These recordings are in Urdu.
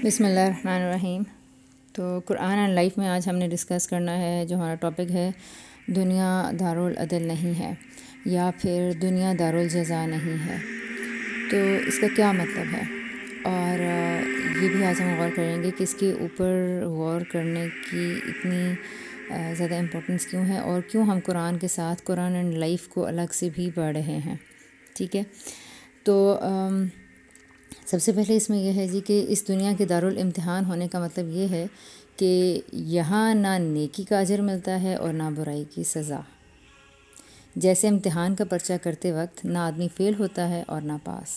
بسم اللہ الرحمن الرحیم۔ تو قرآن اینڈ لائف میں آج ہم نے ڈسکس کرنا ہے، جو ہمارا ٹاپک ہے دنیا دارالعدل نہیں ہے یا پھر دنیا دارالجزا نہیں ہے۔ تو اس کا کیا مطلب ہے، اور یہ بھی آج ہم غور کریں گے کہ اس کے اوپر غور کرنے کی اتنی زیادہ امپورٹنس کیوں ہے، اور کیوں ہم قرآن کے ساتھ قرآن اینڈ لائف کو الگ سے بھی پڑھ رہے ہیں۔ ٹھیک ہے، تو سب سے پہلے اس میں یہ ہے جی کہ اس دنیا کے دارالامتحان ہونے کا مطلب یہ ہے کہ یہاں نہ نیکی کا اجر ملتا ہے اور نہ برائی کی سزا۔ جیسے امتحان کا پرچہ کرتے وقت نہ آدمی فیل ہوتا ہے اور نہ پاس۔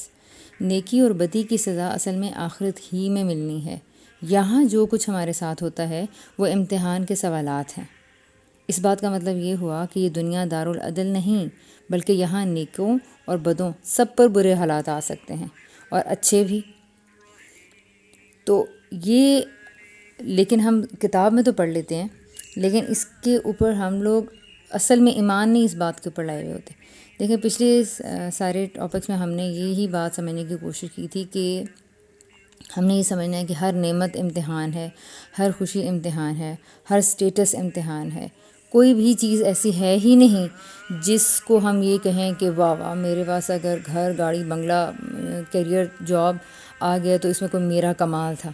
نیکی اور بدی کی سزا اصل میں آخرت ہی میں ملنی ہے۔ یہاں جو کچھ ہمارے ساتھ ہوتا ہے وہ امتحان کے سوالات ہیں۔ اس بات کا مطلب یہ ہوا کہ یہ دنیا دارالعدل نہیں، بلکہ یہاں نیکوں اور بدوں سب پر برے حالات آ سکتے ہیں اور اچھے بھی۔ تو یہ لیکن ہم کتاب میں تو پڑھ لیتے ہیں، لیکن اس کے اوپر ہم لوگ اصل میں ایمان نہیں اس بات کے اوپر لائے ہوئے ہوتے۔ دیکھیں پچھلے سارے ٹاپکس میں ہم نے یہی بات سمجھنے کی کوشش کی تھی کہ ہم نے یہ سمجھنا ہے کہ ہر نعمت امتحان ہے، ہر خوشی امتحان ہے، ہر سٹیٹس امتحان ہے۔ کوئی بھی چیز ایسی ہے ہی نہیں جس کو ہم یہ کہیں کہ واہ واہ میرے پاس اگر گھر گاڑی بنگلہ کیریئر جاب آ گیا تو اس میں کوئی میرا کمال تھا۔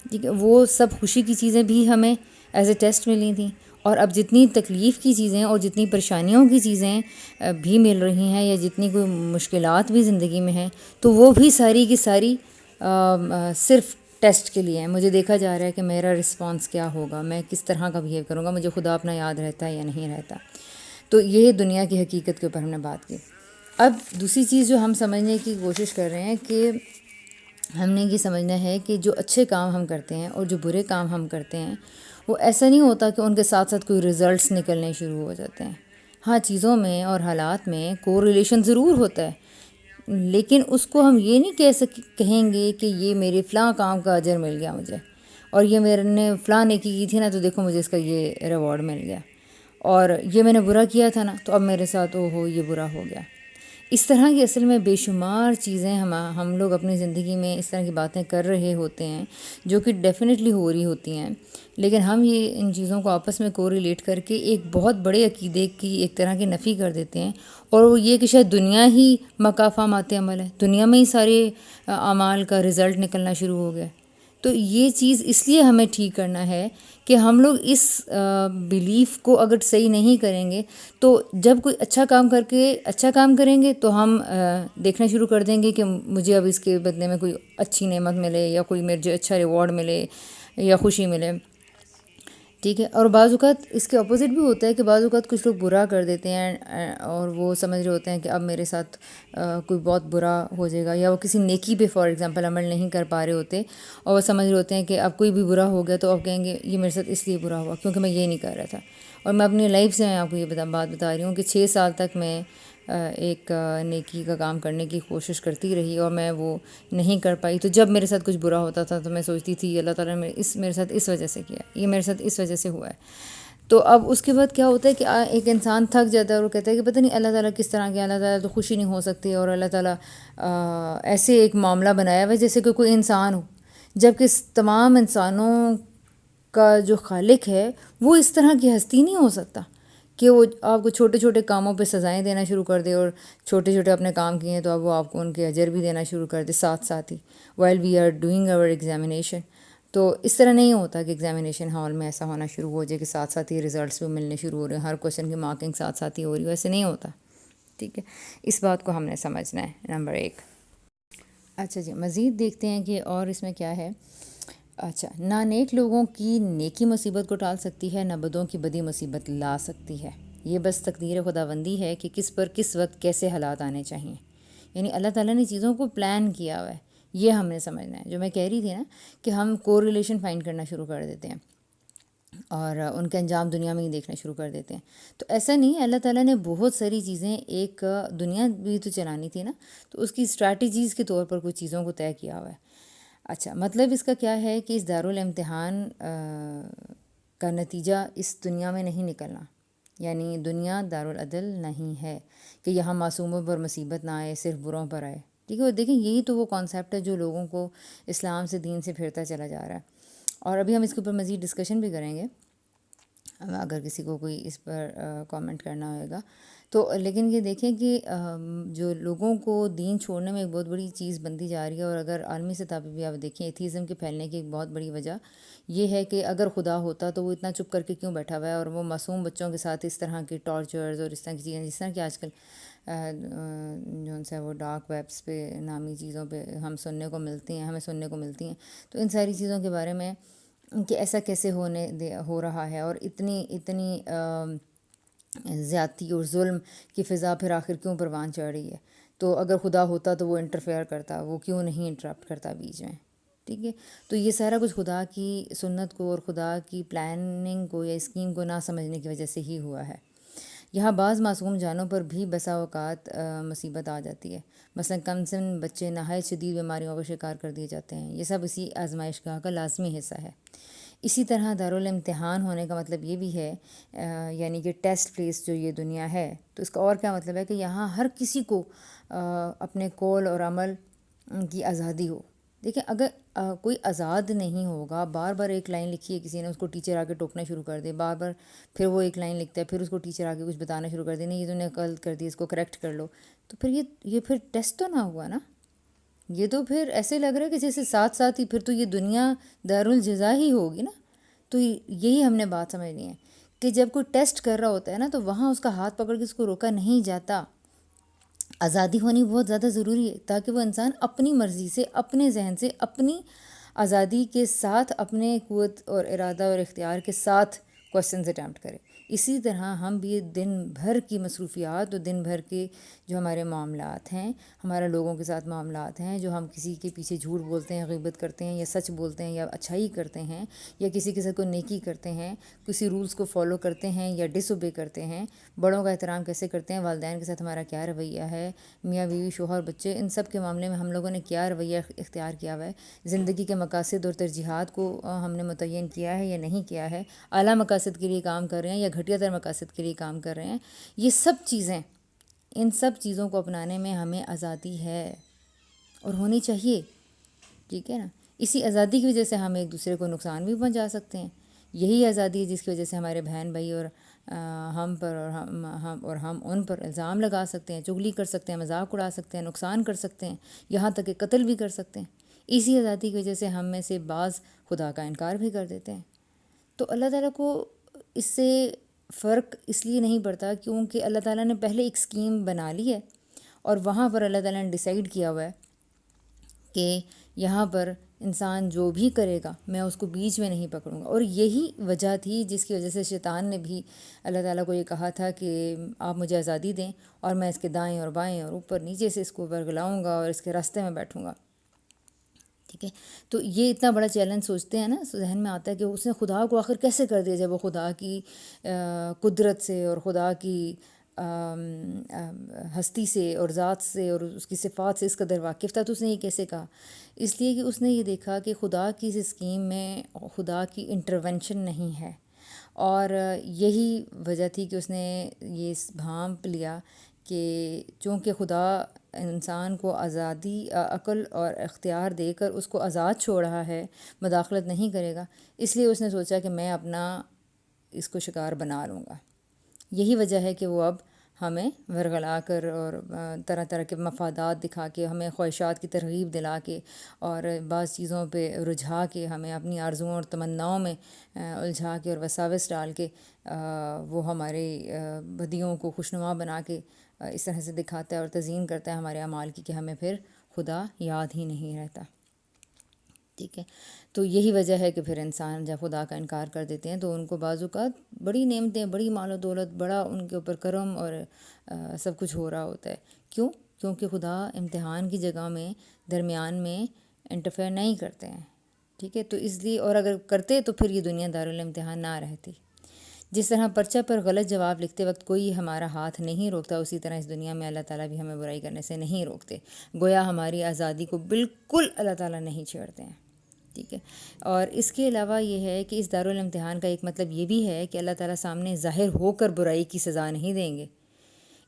ٹھیک ہے، وہ سب خوشی کی چیزیں بھی ہمیں ایز اے ٹیسٹ ملی تھیں، اور اب جتنی تکلیف کی چیزیں اور جتنی پریشانیوں کی چیزیں بھی مل رہی ہیں، یا جتنی کوئی مشکلات بھی زندگی میں ہیں، تو وہ بھی ساری کی ساری صرف ٹیسٹ کے لیے ہیں۔ مجھے دیکھا جا رہا ہے کہ میرا رسپانس کیا ہوگا، میں کس طرح کا بیہیو کروں گا، مجھے خدا اپنا یاد رہتا ہے یا نہیں رہتا۔ تو یہ دنیا کی حقیقت کے اوپر ہم نے بات کی۔ اب دوسری چیز جو ہم سمجھنے کی کوشش کر رہے ہیں کہ ہم نے یہ سمجھنا ہے کہ جو اچھے کام ہم کرتے ہیں اور جو برے کام ہم کرتے ہیں، وہ ایسا نہیں ہوتا کہ ان کے ساتھ ساتھ کوئی ریزلٹس نکلنے شروع ہو جاتے ہیں۔ ہاں، چیزوں میں اور حالات میں کو ریلیشن ضرور ہوتا ہے، لیکن اس کو ہم یہ نہیں کہیں گے کہ یہ میرے فلاں کام کا اجر مل گیا مجھے، اور یہ میرے نے فلاں نیکی کی تھی نا تو دیکھو مجھے اس کا یہ ریوارڈ مل گیا، اور یہ میں نے برا کیا تھا نا تو اب میرے ساتھ یہ برا ہو گیا۔ اس طرح کی اصل میں بے شمار چیزیں ہم لوگ اپنی زندگی میں اس طرح کی باتیں کر رہے ہوتے ہیں جو کہ ڈیفینیٹلی ہو رہی ہوتی ہیں، لیکن ہم یہ ان چیزوں کو آپس میں کو ریلیٹ کر کے ایک بہت بڑے عقیدے کی ایک طرح کی نفی کر دیتے ہیں، اور وہ یہ کہ شاید دنیا ہی مکافات عمل ہے، دنیا میں ہی سارے اعمال کا رزلٹ نکلنا شروع ہو گیا۔ تو یہ چیز اس لیے ہمیں ٹھیک کرنا ہے کہ ہم لوگ اس بیلیف کو اگر صحیح نہیں کریں گے تو جب کوئی اچھا کام کر کے اچھا کام کریں گے تو ہم دیکھنا شروع کر دیں گے کہ مجھے اب اس کے بدلے میں کوئی اچھی نعمت ملے، یا کوئی مجھے اچھا ریوارڈ ملے یا خوشی ملے۔ ٹھیک ہے، اور بعض اوقات اس کے اپوزٹ بھی ہوتا ہے کہ بعض اوقات کچھ لوگ برا کر دیتے ہیں اور وہ سمجھ رہے ہوتے ہیں کہ اب میرے ساتھ کوئی بہت برا ہو جائے گا، یا وہ کسی نیکی پہ فار ایگزامپل عمل نہیں کر پا رہے ہوتے، اور وہ سمجھ رہے ہوتے ہیں کہ اب کوئی بھی برا ہو گیا تو اب کہیں گے یہ میرے ساتھ اس لیے برا ہوا کیونکہ میں یہ نہیں کر رہا تھا۔ اور میں اپنی لائف سے میں آپ کو یہ بات بتا رہی ہوں کہ 6 سال تک میں ایک نیکی کا کام کرنے کی کوشش کرتی رہی اور میں وہ نہیں کر پائی، تو جب میرے ساتھ کچھ برا ہوتا تھا تو میں سوچتی تھی اللہ تعالیٰ نے میرے ساتھ اس وجہ سے کیا، یہ میرے ساتھ اس وجہ سے ہوا ہے۔ تو اب اس کے بعد کیا ہوتا ہے کہ ایک انسان تھک جاتا ہے اور وہ کہتا ہے کہ پتہ نہیں اللہ تعالیٰ کس طرح کیا، اللہ تعالیٰ تو خوشی نہیں ہو سکتی، اور اللہ تعالیٰ ایسے ایک معاملہ بنایا ہوا ہے جیسے کہ کوئی انسان ہو، جب کہ تمام انسانوں کا جو خالق ہے وہ اس طرح کی ہستی نہیں ہو سکتا کہ وہ آپ کو چھوٹے چھوٹے کاموں پہ سزائیں دینا شروع کر دے، اور چھوٹے چھوٹے اپنے کام کیے ہیں تو اب وہ آپ کو ان کے اجر بھی دینا شروع کر دے ساتھ ساتھ ہی while we are doing our examination. تو اس طرح نہیں ہوتا کہ ایگزامینیشن ہال میں ایسا ہونا شروع ہو جائے کہ ساتھ ساتھ ہی ریزلٹس بھی ملنے شروع ہو رہے ہیں، ہر کویشچن کی مارکنگ ساتھ ساتھ ہی ہو رہی ہے، ویسے نہیں ہوتا۔ ٹھیک ہے، اس بات کو ہم نے سمجھنا ہے، نمبر 1۔ اچھا جی، مزید دیکھتے ہیں کہ اور اس میں کیا ہے۔ اچھا، نہ نیک لوگوں کی نیکی مصیبت کو ٹال سکتی ہے، نہ بدوں کی بدی مصیبت لا سکتی ہے۔ یہ بس تقدیر خداوندی ہے کہ کس پر کس وقت کیسے حالات آنے چاہئیں، یعنی اللہ تعالیٰ نے چیزوں کو پلان کیا ہوا ہے، یہ ہم نے سمجھنا ہے۔ جو میں کہہ رہی تھی نا کہ ہم کو ریلیشن فائنڈ کرنا شروع کر دیتے ہیں اور ان کے انجام دنیا میں ہی دیکھنا شروع کر دیتے ہیں، تو ایسا نہیں، اللہ تعالیٰ نے بہت ساری چیزیں، ایک دنیا بھی تو چلانی تھی نا، تو اس کی اسٹریٹجیز کے طور پر کچھ چیزوں کو طے کیا ہوا ہے۔ اچھا، مطلب اس کا کیا ہے کہ اس دارالامتحان کا نتیجہ اس دنیا میں نہیں نکلنا، یعنی دنیا دارالعدل نہیں ہے کہ یہاں معصوموں پر مصیبت نہ آئے، صرف بروں پر آئے۔ ٹھیک ہے. اور دیکھیں یہی تو وہ کانسیپٹ ہے جو لوگوں کو اسلام سے، دین سے پھرتا چلا جا رہا ہے. اور ابھی ہم اس کے اوپر مزید ڈسکشن بھی کریں گے اگر کسی کو کوئی اس پر کامنٹ کرنا ہوئے گا تو. لیکن یہ دیکھیں کہ جو لوگوں کو دین چھوڑنے میں ایک بہت بڑی چیز بنتی جا رہی ہے. اور اگر عالمی سطح پہ بھی آپ دیکھیں ایتھیزم کے پھیلنے کی ایک بہت بڑی وجہ یہ ہے کہ اگر خدا ہوتا تو وہ اتنا چپ کر کے کیوں بیٹھا ہوا ہے، اور وہ معصوم بچوں کے ساتھ اس طرح کی ٹارچرز اور اس طرح کی چیزیں، جس طرح کہ آج کل جو ان سے وہ ڈارک ویبس پہ نامی چیزوں پہ ہم سننے کو ملتی ہیں، ہمیں سننے کو ملتی ہیں. تو ان ساری چیزوں کے بارے میں کہ ایسا کیسے ہو رہا ہے، اور اتنی زیادتی اور ظلم کی فضا پھر آخر کیوں پروان چڑھ رہی ہے. تو اگر خدا ہوتا تو وہ انٹرفیئر کرتا، وہ کیوں نہیں انٹرپٹ کرتا بیچ میں. ٹھیک ہے. تو یہ سارا کچھ خدا کی سنت کو اور خدا کی پلاننگ کو یا اسکیم کو نہ سمجھنے کی وجہ سے ہی ہوا ہے. یہاں بعض معصوم جانوں پر بھی بسا اوقات مصیبت آ جاتی ہے. مثلا کم سن بچے نہایت شدید بیماریوں کا شکار کر دیے جاتے ہیں. یہ سب اسی آزمائش گاہ کا لازمی حصہ ہے. اسی طرح دارالامتحان ہونے کا مطلب یہ بھی ہے، یعنی کہ ٹیسٹ پلیس جو یہ دنیا ہے، تو اس کا اور کیا مطلب ہے کہ یہاں ہر کسی کو اپنے قول اور عمل کی آزادی ہو. دیکھیں اگر کوئی آزاد نہیں ہوگا، بار بار ایک لائن لکھی ہے کسی نے، اس کو ٹیچر آ کے ٹوکنا شروع کر دے، بار بار پھر وہ ایک لائن لکھتا ہے، پھر اس کو ٹیچر آ کے کچھ بتانا شروع کر دے، نہیں یہ تو نے غلط کر دی، اس کو کریکٹ کر لو. تو پھر یہ پھر ٹیسٹ تو نہ ہوا نا. یہ تو پھر ایسے لگ رہا ہے کہ جیسے ساتھ ساتھ ہی پھر تو یہ دنیا دارالجزا ہی ہوگی نا. تو یہی ہم نے بات سمجھنی ہے کہ جب کوئی ٹیسٹ کر رہا ہوتا ہے نا تو وہاں اس کا ہاتھ پکڑ کے اس کو روکا نہیں جاتا. آزادی ہونی بہت زیادہ ضروری ہے تاکہ وہ انسان اپنی مرضی سے، اپنے ذہن سے، اپنی آزادی کے ساتھ، اپنے قوت اور ارادہ اور اختیار کے ساتھ کوشچنز اٹیمپٹ کرے. اسی طرح ہم بھی دن بھر کی مصروفیات اور دن بھر کے جو ہمارے معاملات ہیں، ہمارے لوگوں کے ساتھ معاملات ہیں، جو ہم کسی کے پیچھے جھوٹ بولتے ہیں، غیبت کرتے ہیں، یا سچ بولتے ہیں، یا اچھائی کرتے ہیں، یا کسی کے ساتھ کوئی نیکی کرتے ہیں، کسی رولز کو فالو کرتے ہیں یا ڈس اوبے کرتے ہیں، بڑوں کا احترام کیسے کرتے ہیں، والدین کے ساتھ ہمارا کیا رویہ ہے، میاں بیوی شوہر بچے، ان سب کے معاملے میں ہم لوگوں نے کیا رویہ اختیار کیا ہوا ہے، زندگی کے مقاصد اور ترجیحات کو ہم نے متعین کیا ہے یا نہیں کیا ہے، اعلیٰ مقاصد کے لیے کام کر رہے ہیں یا گھٹیا تر مقاصد کے لیے کام کر رہے ہیں. یہ سب چیزیں، ان سب چیزوں کو اپنانے میں ہمیں آزادی ہے اور ہونی چاہیے. ٹھیک ہے نا. اسی آزادی کی وجہ سے ہم ایک دوسرے کو نقصان بھی پہنچا سکتے ہیں. یہی آزادی ہے جس کی وجہ سے ہمارے بہن بھائی اور ہم پر اور ہم ان پر الزام لگا سکتے ہیں، چغلی کر سکتے ہیں، مذاق اڑا سکتے ہیں، نقصان کر سکتے ہیں، یہاں تک کہ قتل بھی کر سکتے ہیں. اسی آزادی کی وجہ سے ہم میں سے بعض خدا کا انکار بھی کر دیتے ہیں. تو اللہ تعالیٰ کو اس سے فرق اس لیے نہیں پڑتا کیونکہ اللہ تعالیٰ نے پہلے ایک اسکیم بنا لی ہے، اور وہاں پر اللہ تعالیٰ نے ڈیسائیڈ کیا ہوا ہے کہ یہاں پر انسان جو بھی کرے گا میں اس کو بیچ میں نہیں پکڑوں گا. اور یہی وجہ تھی جس کی وجہ سے شیطان نے بھی اللہ تعالیٰ کو یہ کہا تھا کہ آپ مجھے آزادی دیں اور میں اس کے دائیں اور بائیں اور اوپر نیچے سے اس کو ورگلاؤں گا اور اس کے راستے میں بیٹھوں گا. ٹھیک ہے. تو یہ اتنا بڑا چیلنج سوچتے ہیں نا، ذہن میں آتا ہے کہ اس نے خدا کو آخر کیسے کر دیا جب وہ خدا کی قدرت سے اور خدا کی ہستی سے اور ذات سے اور اس کی صفات سے اس قدر واقف تھا. تو اس نے یہ کیسے کہا؟ اس لیے کہ اس نے یہ دیکھا کہ خدا کی اس اسکیم میں خدا کی انٹرونشن نہیں ہے. اور یہی وجہ تھی کہ اس نے یہ بھانپ لیا کہ چونکہ خدا انسان کو آزادی، عقل اور اختیار دے کر اس کو آزاد چھوڑ رہا ہے، مداخلت نہیں کرے گا، اس لیے اس نے سوچا کہ میں اپنا اس کو شکار بنا لوں گا. یہی وجہ ہے کہ وہ اب ہمیں ورگلا کر اور طرح طرح کے مفادات دکھا کے، ہمیں خواہشات کی ترغیب دلا کے اور بعض چیزوں پہ رجھا کے، ہمیں اپنی آرزوؤں اور تمناؤں میں الجھا کے اور وساوس ڈال کے وہ ہمارے بدیوں کو خوشنما بنا کے اس طرح سے دکھاتا ہے اور تزیین کرتا ہے ہمارے اعمال کی کہ ہمیں پھر خدا یاد ہی نہیں رہتا. ٹھیک ہے. تو یہی وجہ ہے کہ پھر انسان جب خدا کا انکار کر دیتے ہیں تو ان کو بعض اوقات بڑی نعمتیں، بڑی مال و دولت، بڑا ان کے اوپر کرم اور سب کچھ ہو رہا ہوتا ہے. کیوں؟ کیونکہ خدا امتحان کی جگہ میں درمیان میں انٹرفیئر نہیں کرتے ہیں. ٹھیک ہے. تو اس لیے، اور اگر کرتے تو پھر یہ دنیا دارالامتحان نہ رہتی. جس طرح پرچہ پر غلط جواب لکھتے وقت کوئی ہمارا ہاتھ نہیں روکتا، اسی طرح اس دنیا میں اللہ تعالیٰ بھی ہمیں برائی کرنے سے نہیں روکتے. گویا ہماری آزادی کو بالکل اللہ تعالیٰ نہیں چھیڑتے ہیں. ٹھیک ہے. اور اس کے علاوہ یہ ہے کہ اس دارالامتحان کا ایک مطلب یہ بھی ہے کہ اللہ تعالیٰ سامنے ظاہر ہو کر برائی کی سزا نہیں دیں گے،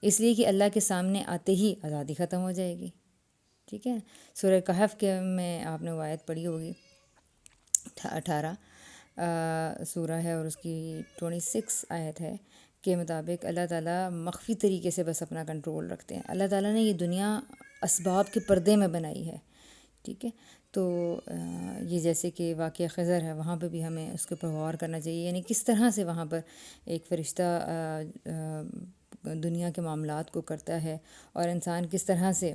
اس لیے کہ اللہ کے سامنے آتے ہی آزادی ختم ہو جائے گی. ٹھیک ہے. سورہ کہف کے میں آپ نے وہ آیت پڑھی ہوگی 18 سورہ ہے اور اس کی 26 آیت ہے کے مطابق اللہ تعالیٰ مخفی طریقے سے بس اپنا کنٹرول رکھتے ہیں. اللہ تعالیٰ نے یہ دنیا اسباب کے پردے میں بنائی ہے. ٹھیک ہے. تو یہ جیسے کہ واقعہ خضر ہے، وہاں پہ بھی ہمیں اس کے اوپر غور کرنا چاہیے، یعنی کس طرح سے وہاں پر ایک فرشتہ دنیا کے معاملات کو کرتا ہے اور انسان کس طرح سے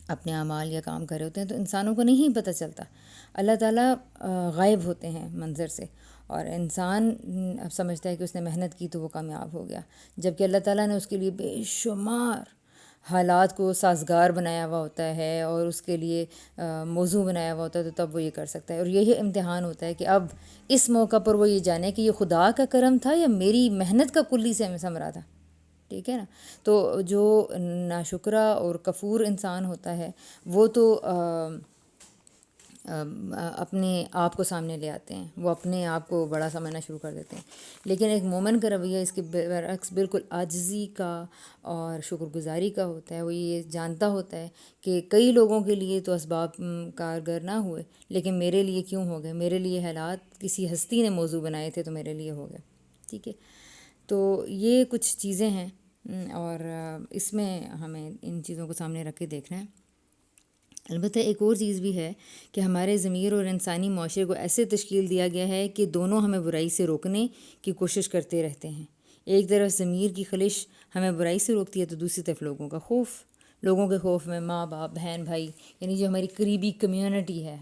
اپنے اعمال یا کام کرے ہوتے ہیں. تو انسانوں کو نہیں پتہ چلتا. اللہ تعالیٰ غائب ہوتے ہیں منظر سے، اور انسان اب سمجھتا ہے کہ اس نے محنت کی تو وہ کامیاب ہو گیا، جبکہ اللہ تعالیٰ نے اس کے لیے بے شمار حالات کو سازگار بنایا ہوا ہوتا ہے اور اس کے لیے موضوع بنایا ہوا ہوتا ہے، تو تب وہ یہ کر سکتا ہے. اور یہی امتحان ہوتا ہے کہ اب اس موقع پر وہ یہ جانے کہ یہ خدا کا کرم تھا یا میری محنت کا کلی سے ثمرہ تھا. ٹھیک ہے نا. تو جو ناشکرہ اور کفور انسان ہوتا ہے وہ تو اپنے آپ کو سامنے لے آتے ہیں، وہ اپنے آپ کو بڑا سمجھنا شروع کر دیتے ہیں. لیکن ایک مومن کا رویہ اس کے برعکس بالکل عاجزی کا اور شکر گزاری کا ہوتا ہے. وہ یہ جانتا ہوتا ہے کہ کئی لوگوں کے لیے تو اسباب کارگر نہ ہوئے، لیکن میرے لیے کیوں ہو گئے، میرے لیے حالات کسی ہستی نے موضوع بنائے تھے تو میرے لیے ہو گئے. ٹھیک ہے. تو یہ کچھ چیزیں ہیں اور اس میں ہمیں ان چیزوں کو سامنے رکھ کے دیکھنا ہے. البتہ ایک اور چیز بھی ہے کہ ہمارے ضمیر اور انسانی معاشرے کو ایسے تشکیل دیا گیا ہے کہ دونوں ہمیں برائی سے روکنے کی کوشش کرتے رہتے ہیں. ایک طرف ضمیر کی خلش ہمیں برائی سے روکتی ہے تو دوسری طرف لوگوں کا خوف. لوگوں کے خوف میں ماں باپ، بہن بھائی، یعنی جو ہماری قریبی کمیونٹی ہے،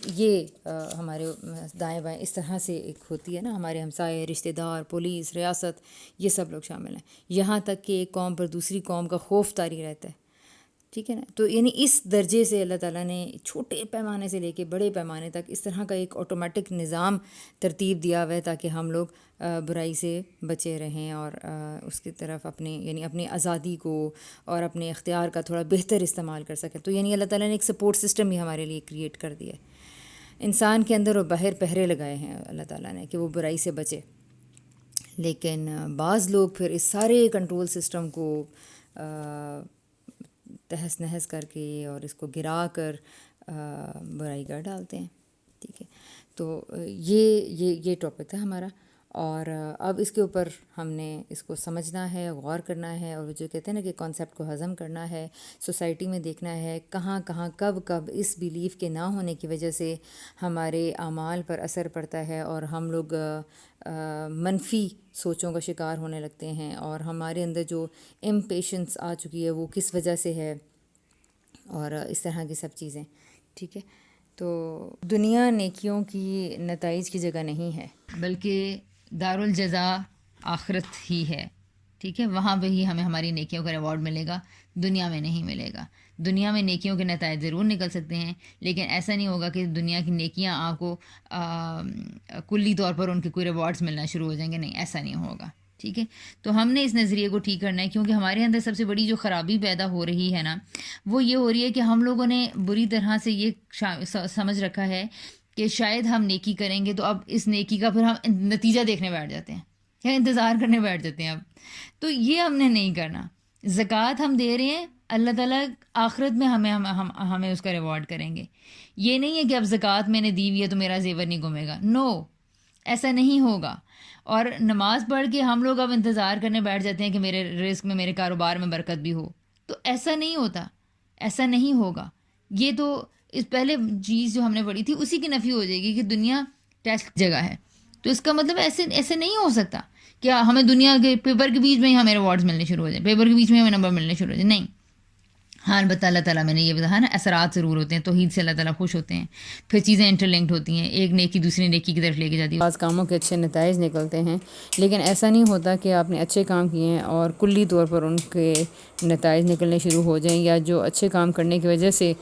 یہ ہمارے دائیں بائیں اس طرح سے ایک ہوتی ہے نا، ہمارے ہمسائے، رشتہ دار، پولیس، ریاست، یہ سب لوگ شامل ہیں. یہاں تک کہ ایک قوم پر دوسری قوم کا خوف طاری رہتا ہے. ٹھیک ہے نا. تو یعنی اس درجے سے اللہ تعالیٰ نے چھوٹے پیمانے سے لے کے بڑے پیمانے تک اس طرح کا ایک آٹومیٹک نظام ترتیب دیا ہوا ہے تاکہ ہم لوگ برائی سے بچے رہیں اور اس کی طرف اپنے یعنی اپنی آزادی کو اور اپنے اختیار کا تھوڑا بہتر استعمال کر سکیں. تو یعنی اللہ تعالیٰ نے ایک سپورٹ سسٹم بھی ہمارے لیے کریٹ کر دیا ہے. انسان کے اندر اور باہر پہرے لگائے ہیں اللہ تعالیٰ نے کہ وہ برائی سے بچے. لیکن بعض لوگ پھر اس سارے کنٹرول سسٹم کو تہس نہس کر کے اور اس کو گرا کر برائی کر ڈالتے ہیں. ٹھیک ہے. تو یہ ٹاپک تھا ہمارا، اور اب اس کے اوپر ہم نے اس کو سمجھنا ہے، غور کرنا ہے، اور جو کہتے ہیں نا کہ کانسیپٹ کو ہضم کرنا ہے، سوسائٹی میں دیکھنا ہے کہاں کہاں کب اس بیلیف کے نہ ہونے کی وجہ سے ہمارے اعمال پر اثر پڑتا ہے اور ہم لوگ منفی سوچوں کا شکار ہونے لگتے ہیں، اور ہمارے اندر جو امپیشنس آ چکی ہے وہ کس وجہ سے ہے، اور اس طرح کی سب چیزیں. ٹھیک ہے. تو دنیا نیکیوں کی نتائج کی جگہ نہیں ہے، بلکہ دارالجزا آخرت ہی ہے. ٹھیک ہے. وہاں پہ ہی ہمیں ہماری نیکیوں کا ریوارڈ ملے گا، دنیا میں نہیں ملے گا. دنیا میں نیکیوں کے نتائج ضرور نکل سکتے ہیں، لیکن ایسا نہیں ہوگا کہ دنیا کی نیکیاں آپ کو کلی طور پر ان کے کوئی ریوارڈز ملنا شروع ہو جائیں گے. نہیں، ایسا نہیں ہوگا. ٹھیک ہے. تو ہم نے اس نظریے کو ٹھیک کرنا ہے، کیونکہ ہمارے اندر سب سے بڑی جو خرابی پیدا ہو رہی ہے نا، وہ یہ ہو رہی ہے کہ ہم لوگوں نے بری طرح سے یہ سمجھ رکھا ہے کہ شاید ہم نیکی کریں گے تو اب اس نیکی کا پھر ہم نتیجہ دیکھنے بیٹھ جاتے ہیں یا انتظار کرنے بیٹھ جاتے ہیں. اب تو یہ ہم نے نہیں کرنا. زکوٰۃ ہم دے رہے ہیں، اللہ تعالیٰ آخرت میں ہمیں اس کا ریوارڈ کریں گے. یہ نہیں ہے کہ اب زکوٰۃ میں نے دی ہوئی ہے تو میرا زیور نہیں گھومے گا. نو، ایسا نہیں ہوگا. اور نماز پڑھ کے ہم لوگ اب انتظار کرنے بیٹھ جاتے ہیں کہ میرے رزق میں، میرے کاروبار میں برکت بھی ہو. تو ایسا نہیں ہوتا، ایسا نہیں ہوگا. یہ تو اس پہلے چیز جو ہم نے پڑھی تھی اسی کی نفی ہو جائے گی کہ دنیا ٹیسٹ جگہ ہے. تو اس کا مطلب ایسے نہیں ہو سکتا کہ ہمیں دنیا کے پیپر کے بیچ میں ہی ہمیں ریوارڈز ملنے شروع ہو جائیں، پیپر کے بیچ میں ہمیں نمبر ملنے شروع ہو جائیں. نہیں. ہاں البتہ اللہ تعالیٰ میں نے یہ بتایا نا، اثرات ضرور ہوتے ہیں. توحید سے اللہ تعالیٰ خوش ہوتے ہیں، پھر چیزیں انٹرلنکڈ ہوتی ہیں، ایک نیکی دوسری نیکی کی طرف لے کے جاتی ہے. بعض کاموں کے اچھے نتائج نکلتے ہیں، لیکن ایسا نہیں ہوتا کہ آپ نے اچھے کام کیے ہیں اور کلی طور پر ان کے نتائج نکلنے شروع ہو جائیں، یا جو اچھے کام کرنے کی وجہ سے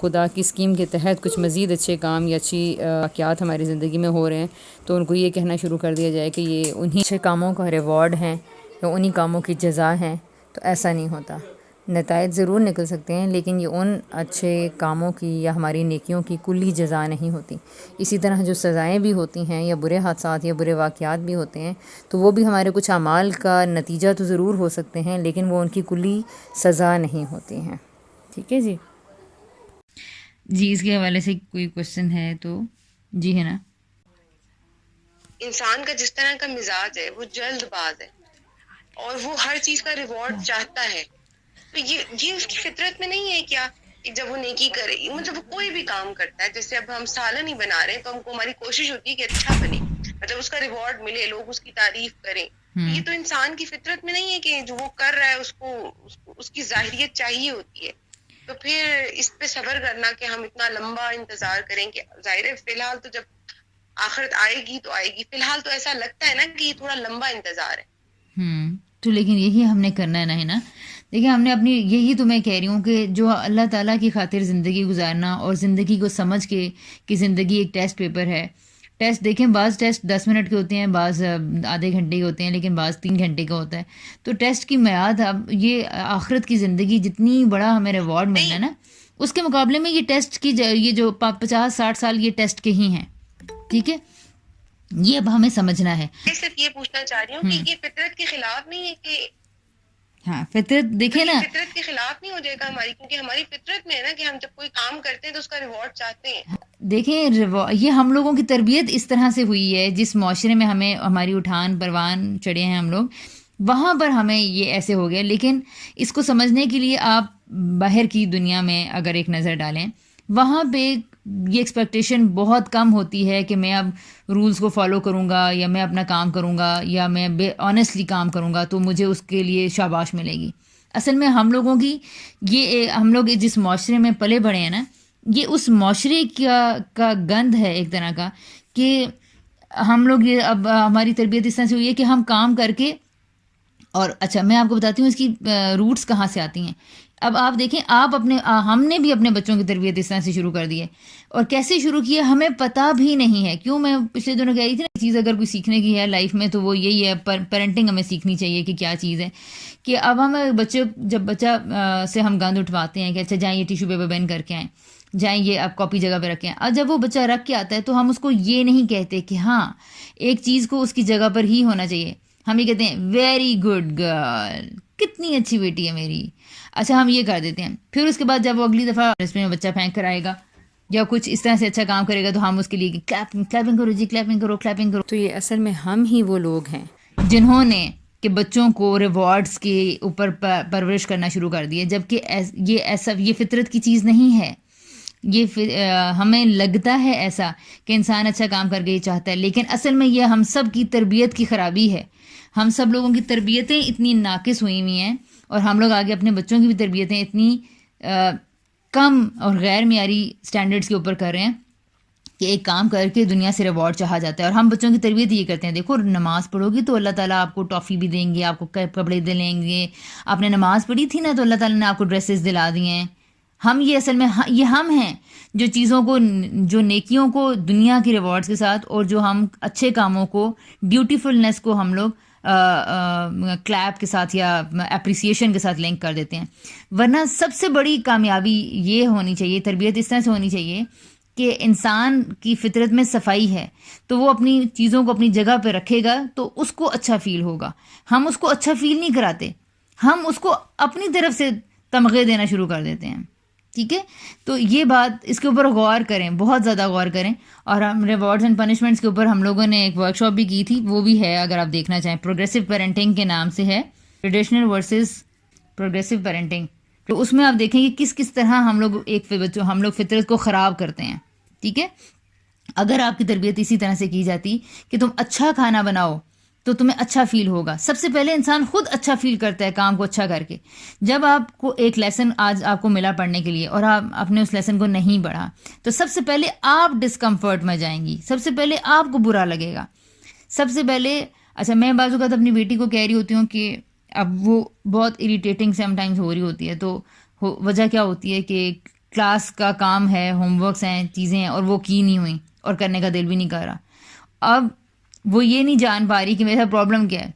خدا کی اسکیم کے تحت کچھ مزید اچھے کام یا اچھی واقعات ہماری زندگی میں ہو رہے ہیں تو ان کو یہ کہنا شروع کر دیا جائے کہ یہ انہی اچھے کاموں کا ریوارڈ ہیں یا انہی کاموں کی جزا ہیں. تو ایسا نہیں ہوتا. نتائج ضرور نکل سکتے ہیں، لیکن یہ ان اچھے کاموں کی یا ہماری نیکیوں کی کلی جزا نہیں ہوتی. اسی طرح جو سزائیں بھی ہوتی ہیں یا برے حادثات یا برے واقعات بھی ہوتے ہیں تو وہ بھی ہمارے کچھ اعمال کا نتیجہ تو ضرور ہو سکتے ہیں، لیکن وہ ان کی کلی سزا نہیں ہوتی ہیں. ٹھیک ہے جی. جی اس کے حوالے سے کوئی کوشچن ہے تو جی ہے نا. انسان کا جس طرح کا مزاج ہے وہ جلد باز ہے اور وہ ہر چیز کا ریوارڈ چاہتا ہے. تو یہ اس کی فطرت میں نہیں ہے کیا کہ جب وہ نیکی کرے، مطلب وہ کوئی بھی کام کرتا ہے، جیسے اب ہم سالن ہی بنا رہے ہیں تو ہم کو ہماری کوشش ہوتی ہے کہ اچھا بنے، مطلب اس کا ریوارڈ ملے، لوگ اس کی تعریف کریں. یہ تو انسان کی فطرت میں نہیں ہے کہ جو وہ کر رہا ہے اس کی ظاہریت چاہیے ہوتی ہے. تو پھر اس پہ صبر کرنا کہ ہم اتنا لمبا انتظار کریں کہ ظاہر ہے فی الحال تو جب آخرت آئے گی تو آئے گی، فی الحال تو ایسا لگتا ہے نا کہ یہ تھوڑا لمبا انتظار ہے. تو لیکن یہی ہم نے کرنا ہے نا. دیکھیں ہم نے اپنی، یہی تو میں کہہ رہی ہوں کہ جو اللہ تعالیٰ کی خاطر زندگی گزارنا اور زندگی کو سمجھ کے کہ زندگی ایک ٹیسٹ پیپر ہے. ٹیسٹ دیکھیں، بعض ٹیسٹ 10 منٹ کے ہوتے ہیں، بعض آدھے گھنٹے کے ہوتے ہیں، لیکن بعض 3 گھنٹے کا ہوتا ہے. تو ٹیسٹ کی میعاد، اب یہ آخرت کی زندگی جتنی بڑا ہمیں ریوارڈ ملنا ہے نا، اس کے مقابلے میں یہ ٹیسٹ کی یہ جو 50-60 سال یہ ٹیسٹ کے ہی ہیں. ٹھیک ہے، یہ اب ہمیں سمجھنا ہے. میں صرف یہ پوچھنا چاہ رہی ہوں کہ یہ فطرت کے خلاف نہیں ہے کہ ہاں فطرت دیکھیں نا، فطرت کے خلاف نہیں ہو جائے گا ہماری، کیونکہ ہماری فطرت میں ہے نا کہ ہم جب کوئی کام کرتے ہیں تو اس کا ریوارڈ چاہتے ہیں. دیکھیں یہ ہم لوگوں کی تربیت اس طرح سے ہوئی ہے، جس معاشرے میں ہمیں ہماری اٹھان پروان چڑھے ہیں ہم لوگ، وہاں پر ہمیں یہ ایسے ہو گیا. لیکن اس کو سمجھنے کے لیے آپ باہر کی دنیا میں اگر ایک نظر ڈالیں، وہاں پہ یہ ایکسپیکٹیشن بہت کم ہوتی ہے کہ میں اب رولز کو فالو کروں گا، یا میں اپنا کام کروں گا، یا میں آنیسٹلی کام کروں گا تو مجھے اس کے لیے شاباش ملے گی. اصل میں ہم لوگوں کی ہم لوگ جس معاشرے میں پلے بڑھے ہیں نا، یہ اس معاشرے کا گند ہے ایک طرح کا، کہ ہم لوگ یہ اب ہماری تربیت اس طرح سے ہوئی ہے کہ ہم کام کر کے، اور اچھا میں آپ کو بتاتی ہوں اس کی روٹس کہاں سے آتی ہیں. اب آپ دیکھیں، ہم نے بھی اپنے بچوں کی تربیت اس طرح سے شروع کر دی ہے، اور کیسے شروع کی ہے ہمیں پتہ بھی نہیں ہے. کیوں، میں پچھلے دنوں کہہ رہی تھی نا، چیز اگر کوئی سیکھنے کی ہے لائف میں تو وہ یہی ہے، پیرنٹنگ ہمیں سیکھنی چاہیے کہ کیا چیز ہے. کہ اب ہم جب بچہ سے ہم گند اٹھواتے ہیں کہ اچھا جائیں یہ ٹیشو پیپر بین کر کے آئیں، جائیں یہ آپ کاپی جگہ پہ رکھیں، اور جب وہ بچہ رکھ کے آتا ہے تو ہم اس کو یہ نہیں کہتے کہ ہاں ایک چیز کو اس کی جگہ پر ہی ہونا چاہیے. ہم یہ کہتے ہیں ویری گڈ گرل، کتنی اچھی بیٹی ہے میری. اچھا ہم یہ کر دیتے ہیں. پھر اس کے بعد جب وہ اگلی دفعہ اس میں بچہ پھینک کر آئے گا یا کچھ اس طرح سے اچھا کام کرے گا تو ہم اس کے لیے کلیپنگ کرو جی، کلیپنگ کرو، کلیپنگ کرو. تو یہ اصل میں ہم ہی وہ لوگ ہیں جنہوں نے کہ بچوں کو ریوارڈز کے اوپر پرورش کرنا شروع کر دی ہے، جبکہ یہ فطرت کی چیز نہیں ہے. ہمیں لگتا ہے ایسا کہ انسان اچھا کام کر کے یہ چاہتا ہے، لیکن اصل میں یہ ہم سب کی تربیت کی خرابی ہے. ہم سب لوگوں کی تربیتیں اتنی ناقص ہوئی ہوئی ہیں، اور ہم لوگ آگے اپنے بچوں کی بھی تربیتیں اتنی کم اور غیر معیاری سٹینڈرڈز کے اوپر کر رہے ہیں کہ ایک کام کر کے دنیا سے ریوارڈ چاہا جاتا ہے. اور ہم بچوں کی تربیت یہ کرتے ہیں، دیکھو نماز پڑھو گی تو اللہ تعالیٰ آپ کو ٹافی بھی دیں گے، آپ کو کپڑے دلیں گے. آپ نے نماز پڑھی تھی نا تو اللہ تعالیٰ نے آپ کو ڈریسز دلا دیے ہیں. ہم یہ اصل میں یہ ہم ہیں جو چیزوں کو، جو نیکیوں کو دنیا کی ریوارڈز کے ساتھ، اور جو ہم اچھے کاموں کو، ڈیوٹیفلنس کو ہم لوگ کلیپ کے ساتھ یا اپریسیشن کے ساتھ لنک کر دیتے ہیں. ورنہ سب سے بڑی کامیابی یہ ہونی چاہیے، تربیت اس طرح سے ہونی چاہیے کہ انسان کی فطرت میں صفائی ہے تو وہ اپنی چیزوں کو اپنی جگہ پہ رکھے گا تو اس کو اچھا فیل ہوگا. ہم اس کو اچھا فیل نہیں کراتے، ہم اس کو اپنی طرف سے تمغے دینا شروع کر دیتے ہیں. ٹھیک ہے، تو یہ بات، اس کے اوپر غور کریں، بہت زیادہ غور کریں. اور ہم ریوارڈز اینڈ پنشمنٹس کے اوپر ہم لوگوں نے ایک ورک شاپ بھی کی تھی، وہ بھی ہے اگر آپ دیکھنا چاہیں، پروگریسو پیرنٹنگ کے نام سے ہے، ٹریڈیشنل ورسز پروگریسو پیرنٹنگ. تو اس میں آپ دیکھیں کہ کس کس طرح ہم لوگ فطرت کو خراب کرتے ہیں. ٹھیک ہے، اگر آپ کی تربیت اسی طرح سے کی جاتی کہ تم اچھا کھانا بناؤ تو تمہیں اچھا فیل ہوگا. سب سے پہلے انسان خود اچھا فیل کرتا ہے کام کو اچھا کر کے. جب آپ کو ایک لیسن آج آپ کو ملا پڑھنے کے لیے اور آپ نے اس لیسن کو نہیں پڑھا تو سب سے پہلے آپ ڈسکمفرٹ میں جائیں گی، سب سے پہلے آپ کو برا لگے گا. سب سے پہلے اچھا میں بعض اوقات اپنی بیٹی کو کہہ رہی ہوتی ہوں کہ اب وہ بہت اریٹیٹنگ سم ٹائمز ہو رہی ہوتی ہے، تو وجہ کیا ہوتی ہے کہ کلاس کا کام ہے، ہوم ورکس ہیں، چیزیں ہیں، اور وہ کی نہیں ہوئیں اور کرنے کا دل بھی نہیں کر رہا. اب وہ یہ نہیں جان پا رہی کہ میرا پرابلم کیا ہے.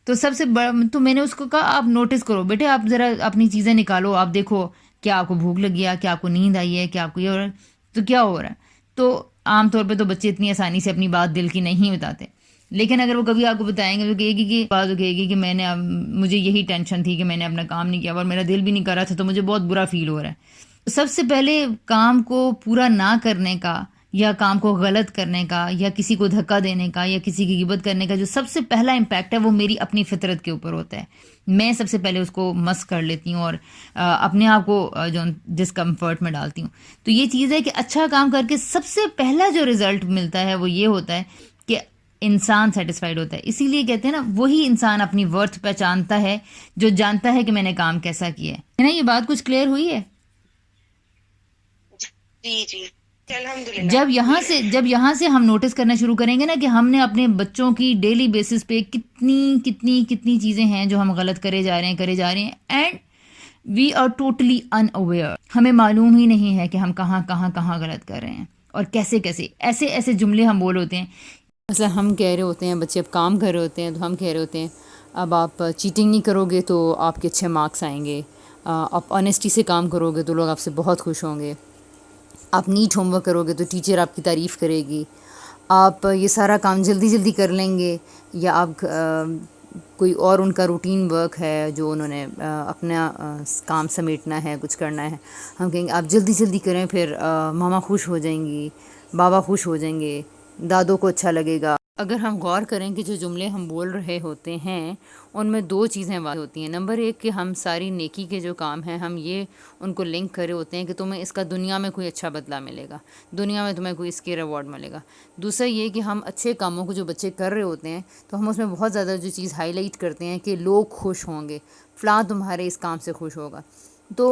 تو سب سے بڑا، تو میں نے اس کو کہا آپ نوٹس کرو بیٹے، آپ ذرا اپنی چیزیں نکالو، آپ دیکھو کیا آپ کو بھوک لگی ہے، کیا آپ کو نیند آئی ہے، کیا آپ کو یہ ہو رہا ہے، تو کیا ہو رہا ہے. تو عام طور پہ تو بچے اتنی آسانی سے اپنی بات دل کی نہیں بتاتے. لیکن اگر وہ کبھی آپ کو بتائیں گے تو کہے گی کہ بات کہے گی کہ میں نے مجھے یہی ٹینشن تھی کہ میں نے اپنا کام نہیں کیا اور میرا دل بھی نہیں کر رہا تھا تو مجھے بہت برا فیل ہو رہا ہے. سب سے پہلے کام کو پورا نہ کرنے کا یا کام کو غلط کرنے کا یا کسی کو دھکا دینے کا یا کسی کی غیبت کرنے کا جو سب سے پہلا امپیکٹ ہے وہ میری اپنی فطرت کے اوپر ہوتا ہے. میں سب سے پہلے اس کو مس کر لیتی ہوں اور اپنے آپ کو جو ڈسکمفرٹ میں ڈالتی ہوں. تو یہ چیز ہے کہ اچھا کام کر کے سب سے پہلا جو رزلٹ ملتا ہے وہ یہ ہوتا ہے کہ انسان سیٹسفائیڈ ہوتا ہے. اسی لیے کہتے ہیں نا وہی انسان اپنی ورتھ پہچانتا ہے جو جانتا ہے کہ میں نے کام کیسا کیا ہے نا. یہ بات کچھ کلیئر ہوئی ہے؟ جی جی الحمدللہ. جب یہاں سے ہم نوٹس کرنا شروع کریں گے نا کہ ہم نے اپنے بچوں کی ڈیلی بیسس پہ کتنی چیزیں ہیں جو ہم غلط کرے جا رہے ہیں and we are totally unaware. ہمیں معلوم ہی نہیں ہے کہ ہم کہاں غلط کر رہے ہیں اور کیسے ایسے جملے ہم بول ہوتے ہیں. مثلا ہم کہہ رہے ہوتے ہیں، بچے اب کام کر رہے ہوتے ہیں تو ہم کہہ رہے ہوتے ہیں اب آپ چیٹنگ نہیں کرو گے تو آپ کے اچھے مارکس آئیں گے، آپ آنیسٹی سے کام کرو گے تو لوگ آپ سے بہت خوش ہوں گے، آپ نیٹ ہوم ورک کرو گے تو ٹیچر آپ کی تعریف کرے گی، آپ یہ سارا کام جلدی کر لیں گے، یا آپ کوئی اور ان کا روٹین ورک ہے جو انہوں نے اپنا کام سمیٹنا ہے، کچھ کرنا ہے، ہم کہیں گے آپ جلدی کریں، پھر ماما خوش ہو جائیں گی، بابا خوش ہو جائیں گے، دادوں کو اچھا لگے گا. اگر ہم غور کریں کہ جو جملے ہم بول رہے ہوتے ہیں ان میں دو چیزیں واضح ہوتی ہیں. نمبر ایک کہ ہم ساری نیکی کے جو کام ہیں ہم یہ ان کو لنک کرے ہوتے ہیں کہ تمہیں اس کا دنیا میں کوئی اچھا بدلہ ملے گا، دنیا میں تمہیں کوئی اس کے ریوارڈ ملے گا. دوسرا یہ کہ ہم اچھے کاموں کو جو بچے کر رہے ہوتے ہیں تو ہم اس میں بہت زیادہ جو چیز ہائی لائٹ کرتے ہیں کہ لوگ خوش ہوں گے، فلاں تمہارے اس کام سے خوش ہوگا. تو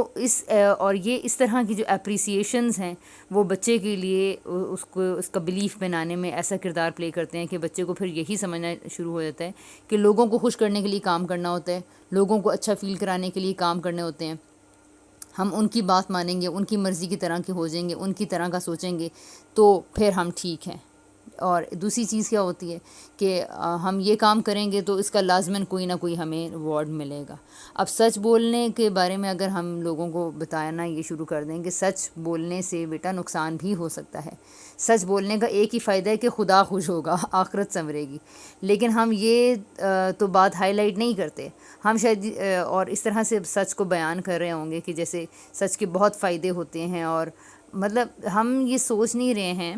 اور یہ اس طرح کی جو اپریسیشنز ہیں وہ بچے کے لیے اس کا بلیف بنانے میں ایسا کردار پلے کرتے ہیں کہ بچے کو پھر یہی سمجھنا شروع ہو جاتا ہے کہ لوگوں کو خوش کرنے کے لیے کام کرنا ہوتا ہے، لوگوں کو اچھا فیل کرانے کے لیے کام کرنے ہوتے ہیں. ہم ان کی بات مانیں گے، ان کی مرضی کی طرح کے ہو جائیں گے، ان کی طرح کا سوچیں گے تو پھر ہم ٹھیک ہیں. اور دوسری چیز کیا ہوتی ہے کہ ہم یہ کام کریں گے تو اس کا لازماً کوئی نہ کوئی ہمیں ریوارڈ ملے گا. اب سچ بولنے کے بارے میں اگر ہم لوگوں کو بتانا یہ شروع کر دیں کہ سچ بولنے سے بیٹا نقصان بھی ہو سکتا ہے. سچ بولنے کا ایک ہی فائدہ ہے کہ خدا خوش ہوگا، آخرت سنورے گی، لیکن ہم یہ تو بات ہائی لائٹ نہیں کرتے. ہم شاید اور اس طرح سے سچ کو بیان کر رہے ہوں گے کہ جیسے سچ کے بہت فائدے ہوتے ہیں، اور مطلب ہم یہ سوچ نہیں رہے ہیں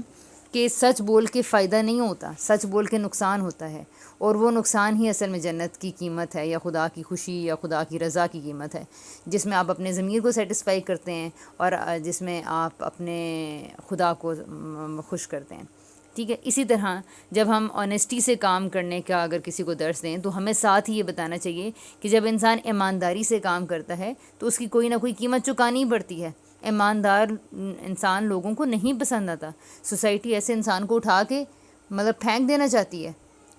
کہ سچ بول کے فائدہ نہیں ہوتا، سچ بول کے نقصان ہوتا ہے، اور وہ نقصان ہی اصل میں جنت کی قیمت ہے یا خدا کی خوشی یا خدا کی رضا کی قیمت ہے، جس میں آپ اپنے ضمیر کو سیٹسفائی کرتے ہیں اور جس میں آپ اپنے خدا کو خوش کرتے ہیں. ٹھیک ہے. اسی طرح جب ہم آنیسٹی سے کام کرنے کا اگر کسی کو درس دیں تو ہمیں ساتھ ہی یہ بتانا چاہیے کہ جب انسان ایمانداری سے کام کرتا ہے تو اس کی کوئی نہ کوئی قیمت چکانی پڑتی ہے. ایماندار انسان لوگوں کو نہیں پسند آتا. سوسائٹی ایسے انسان کو اٹھا کے مطلب پھینک دینا چاہتی ہے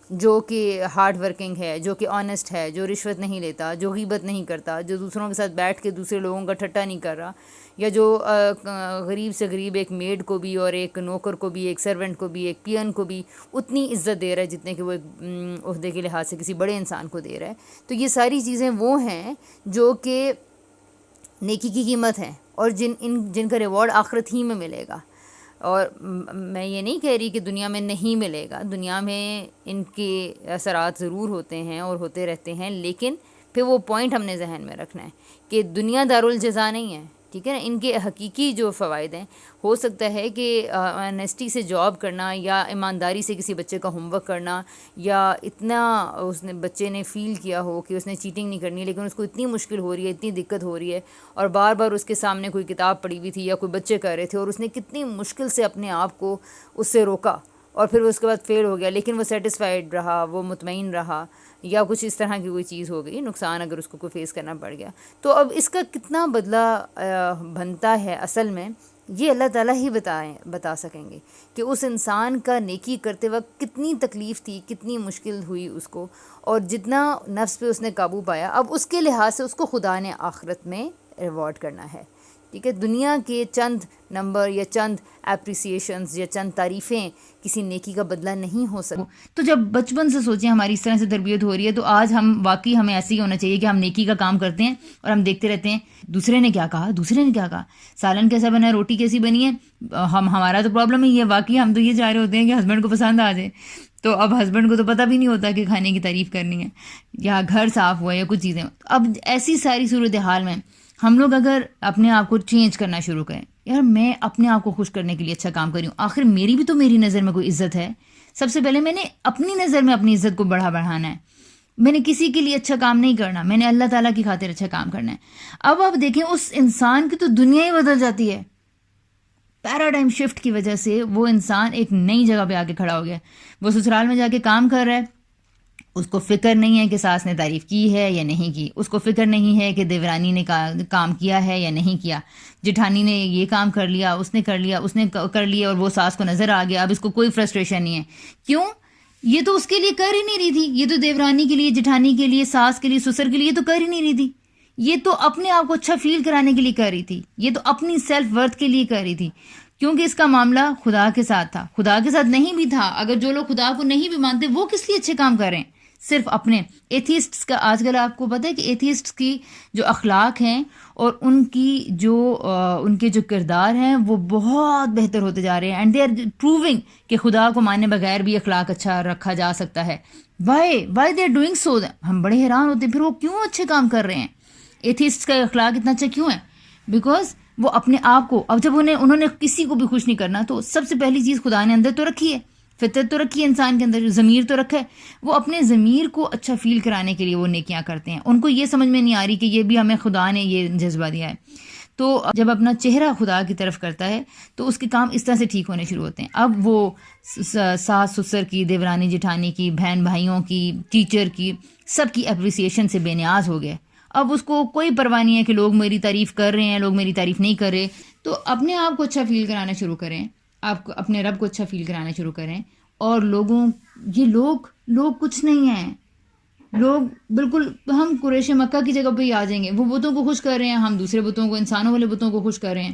جو کہ ہارڈ ورکنگ ہے، جو کہ آنیسٹ ہے، جو رشوت نہیں لیتا، جو غیبت نہیں کرتا، جو دوسروں کے ساتھ بیٹھ کے دوسرے لوگوں کا ٹھٹا نہیں کر رہا، یا جو غریب سے غریب ایک میڈ کو بھی اور ایک نوکر کو بھی، ایک سرونٹ کو بھی، ایک پیئن کو بھی اتنی عزت دے رہا ہے جتنے کہ وہ ایک عہدے کے لحاظ سے کسی بڑے انسان کو دے رہا ہے. تو یہ ساری چیزیں وہ ہیں جو کہ نیکی کی قیمت ہے اور جن کا ریوارڈ آخرت ہی میں ملے گا. اور میں یہ نہیں کہہ رہی کہ دنیا میں نہیں ملے گا، دنیا میں ان کے اثرات ضرور ہوتے ہیں اور ہوتے رہتے ہیں، لیکن پھر وہ پوائنٹ ہم نے ذہن میں رکھنا ہے کہ دنیا دارالجزا نہیں ہے. ٹھیک ہے نا. ان کے حقیقی جو فوائد ہیں، ہو سکتا ہے کہ آنیسٹی سے جاب کرنا یا ایمانداری سے کسی بچے کا ہوم ورک کرنا، یا اتنا اس نے بچے نے فیل کیا ہو کہ اس نے چیٹنگ نہیں کرنی لیکن اس کو اتنی مشکل ہو رہی ہے، اتنی دقت ہو رہی ہے، اور بار بار اس کے سامنے کوئی کتاب پڑھی ہوئی تھی یا کوئی بچے کر رہے تھے اور اس نے کتنی مشکل سے اپنے آپ کو اس سے روکا، اور پھر اس کے بعد فیل ہو گیا، لیکن وہ سیٹسفائیڈ رہا، وہ مطمئن رہا، یا کچھ اس طرح کی کوئی چیز ہو گئی، نقصان اگر اس کو کوئی فیس کرنا پڑ گیا. تو اب اس کا کتنا بدلہ بنتا ہے اصل میں یہ اللہ تعالیٰ ہی بتا سکیں گے کہ اس انسان کا نیکی کرتے وقت کتنی تکلیف تھی، کتنی مشکل ہوئی اس کو، اور جتنا نفس پہ اس نے قابو پایا اب اس کے لحاظ سے اس کو خدا نے آخرت میں ریوارڈ کرنا ہے. ٹھیک ہے. دنیا کے چند نمبر یا چند اپریسیشنز یا چند تعریفیں کسی نیکی کا بدلہ نہیں ہو سکتا. تو جب بچپن سے سوچیں ہماری اس طرح سے تربیت ہو رہی ہے تو آج واقعی ہمیں ایسے ہی ہونا چاہیے کہ ہم نیکی کا کام کرتے ہیں اور ہم دیکھتے رہتے ہیں دوسرے نے کیا کہا، سالن کیسا بنا ہے، روٹی کیسی بنی ہے. ہمارا تو پرابلم ہی ہے، واقعی ہم تو یہ چاہ رہے ہوتے ہیں کہ ہسبینڈ کو پسند آ جائے. تو اب ہسبینڈ کو تو پتہ بھی نہیں ہوتا کہ کھانے کی تعریف کرنی ہے یا گھر صاف ہوا یا کچھ چیزیں. اب ایسی ساری صورتحال میں ہم لوگ اگر اپنے آپ کو چینج کرنا شروع کریں, یار میں اپنے آپ کو خوش کرنے کے لیے اچھا کام کر رہی ہوں, آخر میری بھی تو میری نظر میں کوئی عزت ہے. سب سے پہلے میں نے اپنی نظر میں اپنی عزت کو بڑھانا ہے. میں نے کسی کے لیے اچھا کام نہیں کرنا, میں نے اللہ تعالیٰ کی خاطر اچھا کام کرنا ہے. اب آپ دیکھیں اس انسان کی تو دنیا ہی بدل جاتی ہے. پیراڈائم شفٹ کی وجہ سے وہ انسان ایک نئی جگہ پہ آ کے کھڑا ہو گیا. وہ سسرال میں جا کے کام کر رہا ہے, اس کو فکر نہیں ہے کہ ساس نے تعریف کی ہے یا نہیں کی, اس کو فکر نہیں ہے کہ دیورانی نے کام کیا ہے یا نہیں کیا, جٹھانی نے یہ کام کر لیا, اس نے کر لیا اور وہ ساس کو نظر آ گیا. اب اس کو کوئی فرسٹریشن نہیں ہے. کیوں؟ یہ تو اس کے لیے کر ہی نہیں رہی تھی, یہ تو دیورانی کے لیے, جٹھانی کے لیے, ساس کے لیے, سسر کے لیے تو کر ہی نہیں رہی تھی. یہ تو اپنے آپ کو اچھا فیل کرانے کے لیے کر رہی تھی, یہ تو اپنی سیلف ورتھ کے لیے کر رہی تھی, کیونکہ اس کا معاملہ خدا کے ساتھ تھا. خدا کے ساتھ نہیں بھی تھا, اگر جو لوگ خدا کو نہیں بھی مانتے وہ کس لیے اچھے کام کر رہے ہیں؟ صرف اپنے. ایتھیسٹس کا آج کل آپ کو پتہ ہے کہ ایتھیسٹس کی جو اخلاق ہیں اور ان کے جو کردار ہیں وہ بہت بہتر ہوتے جا رہے ہیں, اینڈ دے آر پروونگ کہ خدا کو ماننے بغیر بھی اخلاق اچھا رکھا جا سکتا ہے. Why they are doing so. ہم بڑے حیران ہوتے ہیں پھر وہ کیوں اچھے کام کر رہے ہیں. ایتھیسٹ کا اخلاق اتنا اچھا کیوں ہے؟ بیکاز وہ اپنے آپ کو, اب جب انہوں نے کسی کو بھی خوش نہیں کرنا, تو سب سے پہلی چیز خدا نے اندر تو رکھی ہے, فطرت تو رکھی ہے انسان کے اندر, ضمیر تو رکھا ہے. وہ اپنے ضمیر کو اچھا فیل کرانے کے لیے وہ نیکیاں کرتے ہیں. ان کو یہ سمجھ میں نہیں آ رہی کہ یہ بھی ہمیں خدا نے یہ جذبہ دیا ہے. تو جب اپنا چہرہ خدا کی طرف کرتا ہے تو اس کے کام اس طرح سے ٹھیک ہونے شروع ہوتے ہیں. اب وہ ساس سسر کی, دیورانی جٹھانی کی, بہن بھائیوں کی, ٹیچر کی, سب کی اپریسیشن سے بے نیاز ہو گئے. اب اس کو کوئی پرواہ نہیں ہے کہ لوگ میری تعریف کر رہے ہیں, لوگ میری تعریف نہیں کر رہے. تو اپنے آپ کو اچھا فیل کرانا شروع کریں, آپ اپنے رب کو اچھا فیل کرانا شروع کریں. اور لوگ کچھ نہیں ہیں. لوگ بالکل, ہم قریش مکہ کی جگہ پہ ہی آ جائیں گے. وہ بتوں کو خوش کر رہے ہیں, ہم دوسرے بتوں کو, انسانوں والے بتوں کو خوش کر رہے ہیں.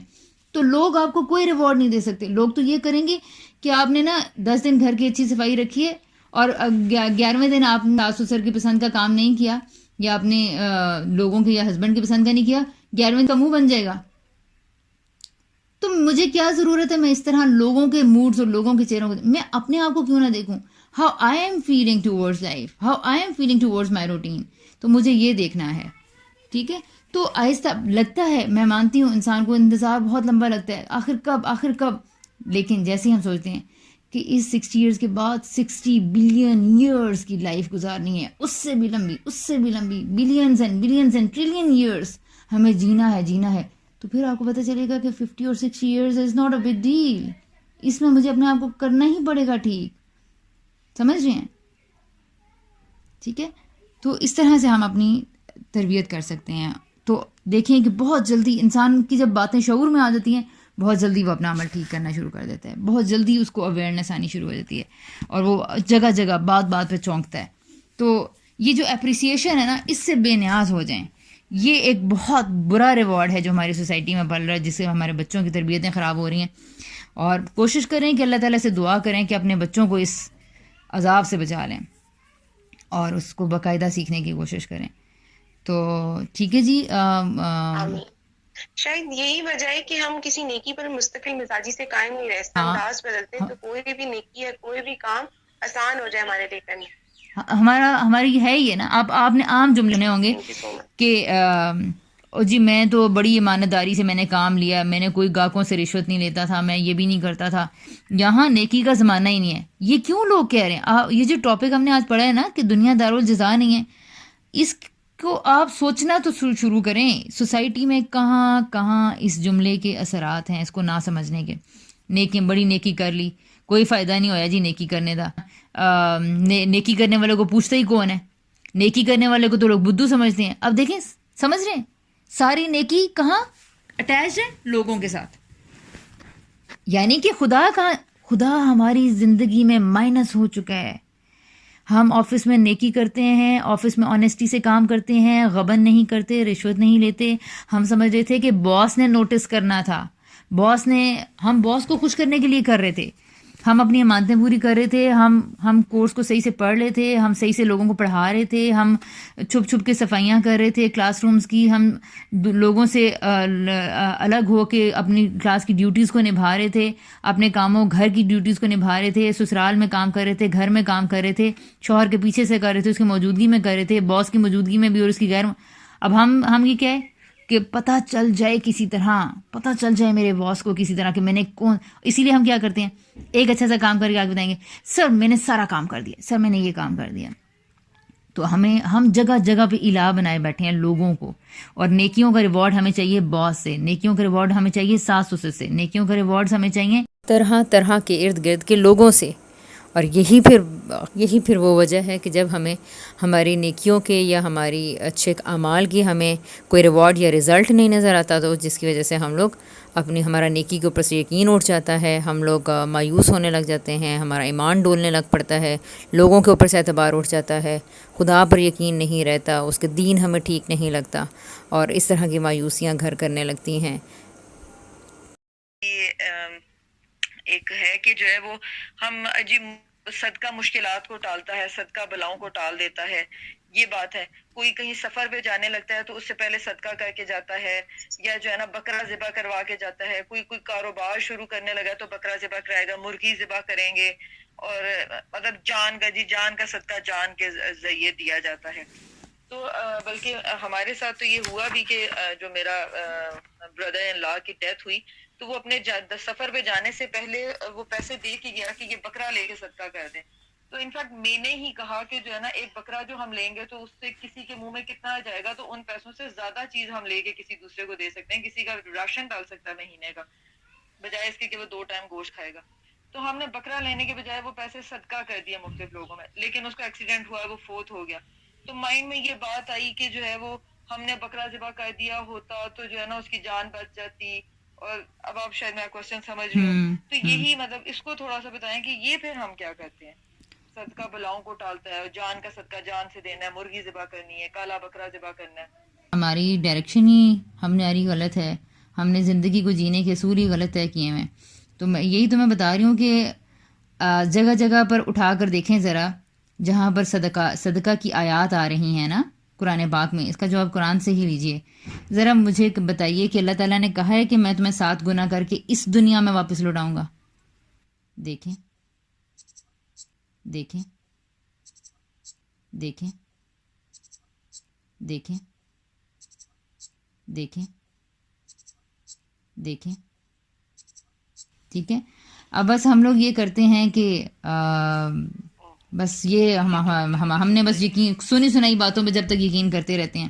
تو لوگ آپ کو کوئی ریوارڈ نہیں دے سکتے. لوگ تو یہ کریں گے کہ آپ نے نا 10 دن گھر کی اچھی صفائی رکھی ہے اور 11ویں دن آپ نے ساس سسر کی پسند کا کام نہیں کیا, یا اپنے لوگوں کے یا ہسبینڈ کی پسند کا نہیں کیا, 11ویں کا منہ بن جائے گا. تو مجھے کیا ضرورت ہے میں اس طرح لوگوں کے موڈز اور لوگوں کے چہروں کو, میں اپنے آپ کو کیوں نہ دیکھوں؟ How I am feeling towards life, how I am feeling towards my routine. تو مجھے یہ دیکھنا ہے, ٹھیک ہے. تو آہستہ لگتا ہے, میں مانتی ہوں انسان کو انتظار بہت لمبا لگتا ہے, آخر کب. لیکن جیسے ہی ہم سوچتے ہیں کہ اس 60 ایئرس کے بعد 60 بلین ایئرس کی لائف گزارنی ہے, اس سے بھی لمبی, بلینز اینڈ ٹریلین ایئرس ہمیں جینا ہے, تو پھر آپ کو پتہ چلے گا کہ 50 اور 60 years is not a big deal. اس میں مجھے اپنے آپ کو کرنا ہی پڑے گا ٹھیک, سمجھ رہے ہیں؟ ٹھیک ہے. تو اس طرح سے ہم اپنی تربیت کر سکتے ہیں. تو دیکھیں کہ بہت جلدی انسان کی جب باتیں شعور میں آ جاتی ہیں, بہت جلدی وہ اپنا عمل ٹھیک کرنا شروع کر دیتا ہے, بہت جلدی اس کو اویئرنیس آنی شروع ہو جاتی ہے, اور وہ جگہ بات پہ چونکتا ہے. تو یہ جو اپریسیشن ہے نا, اس سے بے نیاز ہو جائیں. یہ ایک بہت برا ریوارڈ ہے جو ہماری سوسائٹی میں پل رہا ہے, جس سے ہمارے بچوں کی تربیتیں خراب ہو رہی ہیں. اور کوشش کریں کہ اللہ تعالیٰ سے دعا کریں کہ اپنے بچوں کو اس عذاب سے بچا لیں اور اس کو باقاعدہ سیکھنے کی کوشش کریں. تو ٹھیک ہے جی. شاید یہی وجہ ہے کہ ہم کسی نیکی پر مستقل مزاجی سے قائم نہیں رہتے, انداز بدلتے تو کوئی بھی نیکی یا کوئی بھی کام آسان ہو جائے ہمارے لیے کرنے. ہماری ہے ہی ہے نا. آپ نے عام جملے سنے ہوں گے کہ جی میں تو بڑی ایمانداری سے میں نے کام لیا, میں نے کوئی گاہکوں سے رشوت نہیں لیتا تھا, میں یہ بھی نہیں کرتا تھا. یہاں نیکی کا زمانہ ہی نہیں ہے. یہ کیوں لوگ کہہ رہے ہیں؟ یہ جو ٹاپک ہم نے آج پڑھا ہے نا کہ دنیا دارالجزا نہیں ہے, اس کو آپ سوچنا تو شروع کریں. سوسائٹی میں کہاں اس جملے کے اثرات ہیں اس کو نہ سمجھنے کے. بڑی نیکی کر لی, کوئی فائدہ نہیں ہویا جی نیکی کرنے کا. نیکی کرنے والے کو پوچھتا ہی کون ہے؟ نیکی کرنے والے کو تو لوگ بدھو سمجھتے ہیں. اب دیکھیں, سمجھ رہے ہیں ساری نیکی کہاں اٹیچ ہے؟ لوگوں کے ساتھ. یعنی کہ خدا ہماری زندگی میں مائنس ہو چکا ہے. ہم آفس میں نیکی کرتے ہیں, آفس میں آنیسٹی سے کام کرتے ہیں, غبن نہیں کرتے, رشوت نہیں لیتے. ہم سمجھ رہے تھے کہ باس نے نوٹس کرنا تھا, ہم باس کو خوش کرنے کے لیے کر رہے تھے. ہم اپنی امانتیں پوری کر رہے تھے, ہم کورس کو صحیح سے پڑھ رہے تھے, ہم صحیح سے لوگوں کو پڑھا رہے تھے, ہم چھپ چھپ کے صفائیاں کر رہے تھے کلاس رومز کی, ہم لوگوں سے الگ ہو کے اپنی کلاس کی ڈیوٹیز کو نبھا رہے تھے, اپنے کاموں گھر کی ڈیوٹیز کو نبھا رہے تھے, سسرال میں کام کر رہے تھے, گھر میں کام کر رہے تھے, شوہر کے پیچھے سے کر رہے تھے, اس کی موجودگی میں کر رہے تھے, باس کی موجودگی میں بھی اور اس کی غیر. اب ہم یہ کیا ہے کہ پتہ چل جائے کسی طرح, پتہ چل جائے میرے باس کو کسی طرح کہ میں نے اسی لیے ہم کیا کرتے ہیں, ایک اچھا سا کام کر کے آگے بتائیں گے سر میں نے سارا کام کر دیا, سر میں نے یہ کام کر دیا. تو ہم جگہ جگہ پہ الہ بنائے بیٹھے ہیں لوگوں کو, اور نیکیوں کا ریوارڈ ہمیں چاہیے باس سے, نیکیوں کا ریوارڈ ہمیں چاہیے ساس سسر سے, نیکیوں کا ریوارڈ ہمیں چاہیے طرح طرح کے ارد گرد کے لوگوں سے. اور یہی پھر وہ وجہ ہے کہ جب ہمیں ہماری نیکیوں کے یا ہماری اچھے اعمال کی ہمیں کوئی ریوارڈ یا رزلٹ نہیں نظر آتا, تو جس کی وجہ سے ہم لوگ ہمارا نیکی کے اوپر سے یقین اٹھ جاتا ہے, ہم لوگ مایوس ہونے لگ جاتے ہیں, ہمارا ایمان ڈولنے لگ پڑتا ہے, لوگوں کے اوپر سے اعتبار اٹھ جاتا ہے, خدا پر یقین نہیں رہتا, اس کے دین ہمیں ٹھیک نہیں لگتا, اور اس طرح کی مایوسیاں گھر کرنے لگتی ہیں. ایک ہے کہ جو ہے وہ ہم جی صدقہ مشکلات کو ٹالتا ہے, صدقہ بلاؤں کو ٹال دیتا ہے, یہ بات ہے. کوئی کہیں سفر پہ جانے لگتا ہے تو اس سے پہلے صدقہ کر کے جاتا ہے, یا جو ہے نا بکرا ذبح کروا کے جاتا ہے. کوئی کاروبار شروع کرنے لگا تو بکرا ذبح کرائے گا, مرغی ذبح کریں گے, اور مطلب جان کا صدقہ جان کے ذریعے دیا جاتا ہے. تو بلکہ ہمارے ساتھ تو یہ ہوا بھی کہ جو میرا بردر ان لا کی ڈیتھ ہوئی تو وہ اپنے سفر پہ جانے سے پہلے وہ پیسے دے کے گیا کہ یہ بکرا لے کے صدقہ کر دیں. تو انفیکٹ میں نے ہی کہا کہ جو ہے نا ایک بکرا جو ہم لیں گے تو اس سے کسی کے منہ میں کتنا آ جائے گا, تو ان پیسوں سے زیادہ چیز ہم لے کے کسی دوسرے کو دے سکتے ہیں, کسی کا راشن ڈال سکتا ہے مہینے کا, بجائے اس کے کہ وہ 2 ٹائم گوشت کھائے گا. تو ہم نے بکرا لینے کے بجائے وہ پیسے صدقہ کر دیا مختلف لوگوں میں, لیکن اس کا ایکسیڈنٹ ہوا, وہ فوت ہو گیا. تو مائنڈ میں یہ بات آئی کہ جو ہے وہ ہم نے بکرا ذبح کر دیا ہوتا تو جو ہے نا اس کی جان بچ جاتی. اور اب آپ شاید میرا کوشچن سمجھ رہے ہو, تو یہی مطلب اس کو تھوڑا سا بتائیں کہ یہ پھر ہم کیا کرتے ہیں. صدقہ بلاؤں کو ٹالتا ہے, جان کا صدقہ جان سے دینا ہے, مرغی ذبح کرنی ہے, کالا بکرا ذبح کرنا ہے. ہماری ڈائریکشن ہی ہماری غلط ہے, ہم نے زندگی کو جینے کے اصول ہی غلط طے کیے ہیں. تو یہی تو میں بتا رہی ہوں کہ جگہ جگہ پر اٹھا کر دیکھیں ذرا, جہاں پر صدقہ کی آیات آ رہی ہیں نا قرآن پاک میں, اس کا جواب قرآن سے ہی لیجئے. ذرا مجھے بتائیے کہ اللہ تعالیٰ نے کہا ہے کہ میں تمہیں 7 گنا کر کے اس دنیا میں واپس لوٹاؤں گا. دیکھیں دیکھیں دیکھیں دیکھیں دیکھیں دیکھیں ٹھیک ہے. اب بس ہم لوگ یہ کرتے ہیں کہ بس یہ ہم نے بس یقین سنی سنائی باتوں پہ جب تک یقین کرتے رہتے ہیں,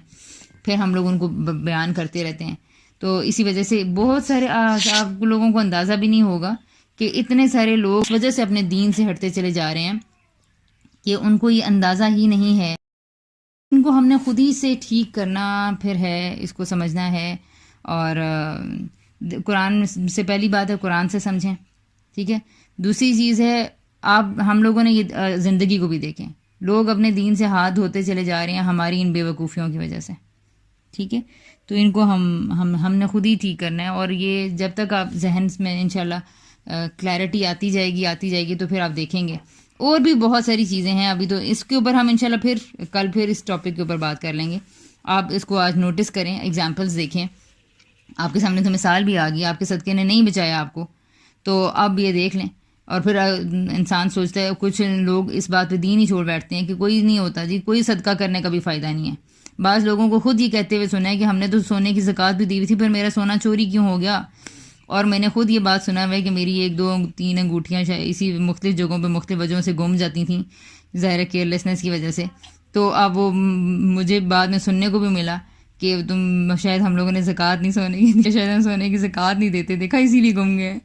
پھر ہم لوگ ان کو بیان کرتے رہتے ہیں. تو اسی وجہ سے بہت سارے آپ لوگوں کو اندازہ بھی نہیں ہوگا کہ اتنے سارے لوگ اس وجہ سے اپنے دین سے ہٹتے چلے جا رہے ہیں کہ ان کو یہ اندازہ ہی نہیں ہے. ان کو ہم نے خود ہی سے ٹھیک کرنا پھر ہے, اس کو سمجھنا ہے. اور قرآن سے پہلی بات ہے قرآن سے سمجھیں, ٹھیک ہے. دوسری چیز ہے ہم لوگوں نے یہ زندگی کو بھی دیکھیں, لوگ اپنے دین سے ہاتھ دھوتے چلے جا رہے ہیں ہماری ان بے وقوفیوں کی وجہ سے, ٹھیک ہے. تو ان کو ہم نے خود ہی ٹھیک کرنا ہے. اور یہ جب تک آپ ذہن میں انشاءاللہ کلیئرٹی آتی جائے گی تو پھر آپ دیکھیں گے. اور بھی بہت ساری چیزیں ہیں, ابھی تو اس کے اوپر ہم انشاءاللہ کل اس ٹاپک کے اوپر بات کر لیں گے. آپ اس کو آج نوٹس کریں, ایگزامپلز دیکھیں. آپ کے سامنے تو مثال بھی آ گئی, آپ کے صدقے نے نہیں بچایا آپ کو, تو آپ یہ دیکھ لیں. اور پھر انسان سوچتا ہے, کچھ لوگ اس بات پہ دین ہی چھوڑ بیٹھتے ہیں کہ کوئی نہیں ہوتا جی, کوئی صدقہ کرنے کا بھی فائدہ نہیں ہے. بعض لوگوں کو خود یہ کہتے ہوئے سنا ہے کہ ہم نے تو سونے کی زکوٰۃ بھی دی ہوئی تھی, پھر میرا سونا چوری کیوں ہو گیا. اور میں نے خود یہ بات سنا ہوا ہے کہ میری 1 2 3 انگوٹھیاں اسی مختلف جگہوں پہ مختلف وجہوں سے گم جاتی تھیں, ظاہر کیئرلیسنس کی وجہ سے. تو اب وہ مجھے بعد میں سننے کو بھی ملا کہ شاید ہم لوگوں نے زکوٰۃ نہیں سونے کی, شاید ہم سونے کی زکوٰۃ نہیں دیتے, دیکھا اسی لیے گم گئے.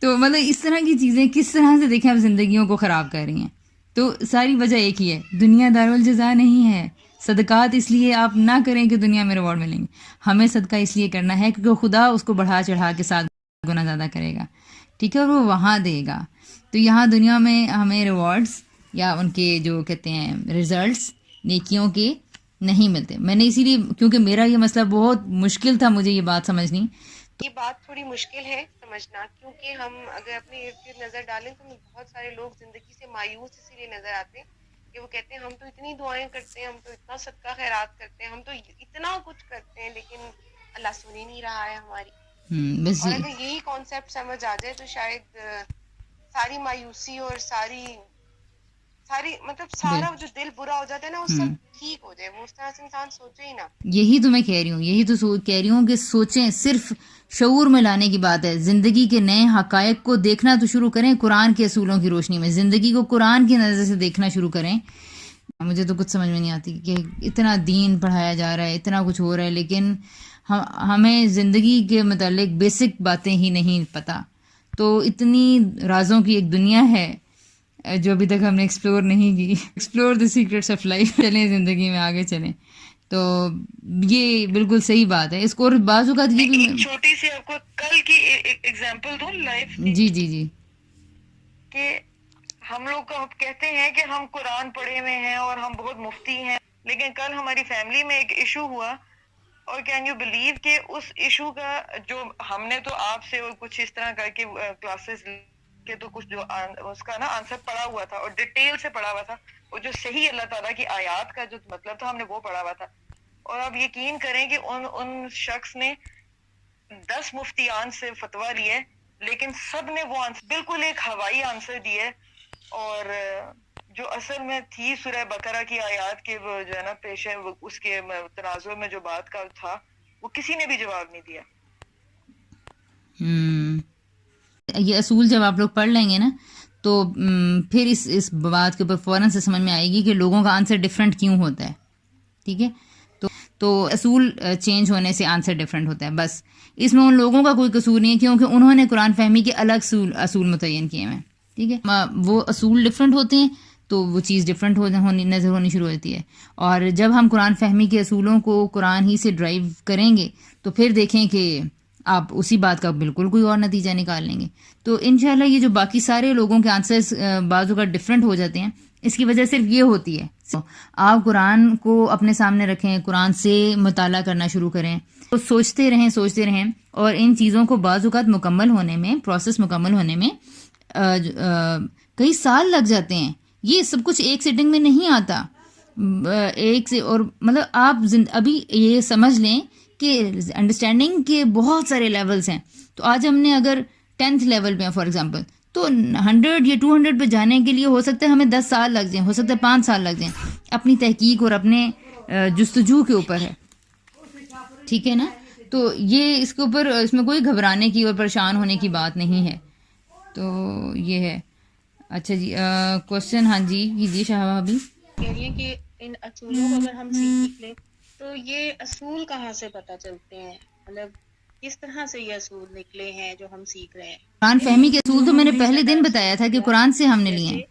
تو مطلب اس طرح کی چیزیں کس طرح سے دیکھیں اب زندگیوں کو خراب کر رہی ہیں. تو ساری وجہ ایک ہی ہے, دنیا دارالجزا نہیں ہے. صدقات اس لیے آپ نہ کریں کہ دنیا میں ریوارڈ ملیں گے, ہمیں صدقہ اس لیے کرنا ہے کیونکہ خدا اس کو بڑھا چڑھا کے 7 گنا زیادہ کرے گا, ٹھیک ہے, اور وہ وہاں دے گا. تو یہاں دنیا میں ہمیں ریوارڈز یا ان کے جو کہتے ہیں ریزلٹس نیکیوں کے نہیں ملتے. میں نے اسی لیے, کیونکہ میرا یہ مسئلہ بہت مشکل تھا مجھے یہ بات سمجھنی, یہ بات تھوڑی مشکل ہے سمجھنا، کیونکہ ہم اگر اپنے ارد گرد نظر ڈالیں تو بہت سارے لوگ زندگی سے مایوس اسی لیے نظر آتے ہیں کہ وہ کہتے ہیں ہم تو اتنی دعائیں کرتے ہیں، ہم تو اتنا صدقہ خیرات کرتے ہیں، ہم تو اتنا کچھ کرتے ہیں، لیکن اللہ سن ہی نہیں رہا ہے ہماری. بس اور اگر یہی کانسیپٹ سمجھ آ جائے تو شاید ساری مایوسی اور ساری مطلب سارا جو دل برا ہو جاتا ہے نا وہ سب ٹھیک ہو جائے، وہ اس طرح سے انسان سوچے ہی نا. یہی تو میں کہہ رہی ہوں، یہی تو کہہ رہی ہوں کہ سوچیں، صرف شعور میں لانے کی بات ہے. زندگی کے نئے حقائق کو دیکھنا تو شروع کریں قرآن کے اصولوں کی روشنی میں، زندگی کو قرآن کی نظر سے دیکھنا شروع کریں. مجھے تو کچھ سمجھ میں نہیں آتی کہ اتنا دین پڑھایا جا رہا ہے، اتنا کچھ ہو رہا ہے، لیکن ہمیں زندگی کے متعلق بیسک باتیں ہی نہیں پتہ. تو اتنی رازوں کی ایک دنیا ہے جو ابھی تک ہم نے ایکسپلور نہیں کی. Explore the secrets of life. چلیں زندگی میں آگے چلیں. تو یہ بالکل صحیح بات ہے. اس کو اور بعض اوقات یہ بھی ایک چھوٹی سی آپ کو کل کی ایگزامپل دوں لائف کی. جی کہ ہم لوگ کو کہتے ہیں کہ ہم قرآن پڑھے ہوئے ہیں اور ہم بہت مفتی ہیں، لیکن کل ہماری فیملی میں ایک ایشو ہوا، اور کین یو بلیو کہ اس ایشو کا جو ہم نے تو آپ سے کچھ اس طرح کر کے کلاسز کے تو کچھ جو اس کا نا آنسر پڑھا ہوا تھا اور ڈیٹیل سے پڑھا ہوا تھا، اور جو صحیح اللہ تعالیٰ کی آیات کا جو مطلب تھا ہم نے وہ پڑھا ہوا تھا. اور آپ یقین کریں کہ ان شخص نے 10 مفتیان سے فتویٰ لیے، لیکن سب نے وہ آنسر بالکل ایک ہوائی آنسر دیے، اور جو اصل میں تھی سورہ بقرہ کی آیات کے وہ جو ہے نا پیش ہے اس کے تناظر میں جو بات کا تھا وہ کسی نے بھی جواب نہیں دیا. یہ اصول جب آپ لوگ پڑھ لیں گے نا تو پھر اس بات کے اوپر فوراً سے سمجھ میں آئے گی کہ لوگوں کا آنسر ڈفرینٹ کیوں ہوتا ہے. ٹھیک ہے، تو اصول چینج ہونے سے آنسر ڈفرینٹ ہوتا ہے. بس اس میں ان لوگوں کا کوئی قصور نہیں ہے، کیونکہ انہوں نے قرآن فہمی کے الگ اصول متعین کیے ہیں. ٹھیک ہے، وہ اصول ڈفرینٹ ہوتے ہیں تو وہ چیز ڈفرینٹ نظر ہونی شروع ہوتی ہے. اور جب ہم قرآن فہمی کے اصولوں کو قرآن ہی سے ڈرائیو کریں گے تو پھر دیکھیں کہ آپ اسی بات کا بالکل کوئی اور نتیجہ نکال لیں گے. تو انشاءاللہ یہ جو باقی سارے لوگوں کے آنسرز بعض اوقات ڈفرینٹ ہو جاتے ہیں، اس کی وجہ صرف یہ ہوتی ہے آپ قرآن کو اپنے سامنے رکھیں، قرآن سے مطالعہ کرنا شروع کریں، تو سوچتے رہیں اور ان چیزوں کو بعض اوقات مکمل ہونے میں، پروسیس مکمل ہونے میں کئی سال لگ جاتے ہیں. یہ سب کچھ ایک سیٹنگ میں نہیں آتا. ایک سے اور مطلب آپ ابھی یہ سمجھ لیں کہ انڈرسٹینڈنگ کے بہت سارے لیولز ہیں. تو آج ہم نے اگر 10th لیول پہ ہیں فار ایگزامپل، تو 100 یا 200 پہ جانے کے لیے ہو سکتا ہے ہمیں 10 سال لگ جائیں، ہو سکتا ہے 5 سال لگ جائیں. اپنی تحقیق اور اپنے جستجو کے اوپر ہے. ٹھیک ہے نا، تو یہ اس کے اوپر اس میں کوئی گھبرانے کی اور پریشان ہونے کی بات نہیں ہے. تو یہ ہے. اچھا جی، کوشچن ہاں جی کیجیے شاہبہ ابھی. کہہ رہی ہیں کہ ان اصولوں کو اگر ہم سیکھ لیں تو یہ اصول کہاں سے پتہ چلتے ہیں، مطلب کس طرح سے یہ اصول نکلے ہیں جو ہم سیکھ رہے ہیں. قرآن فہمی کے اصول تو میں نے پہلے دن بتایا تھا کہ قرآن سے ہم نے لیے ہیں.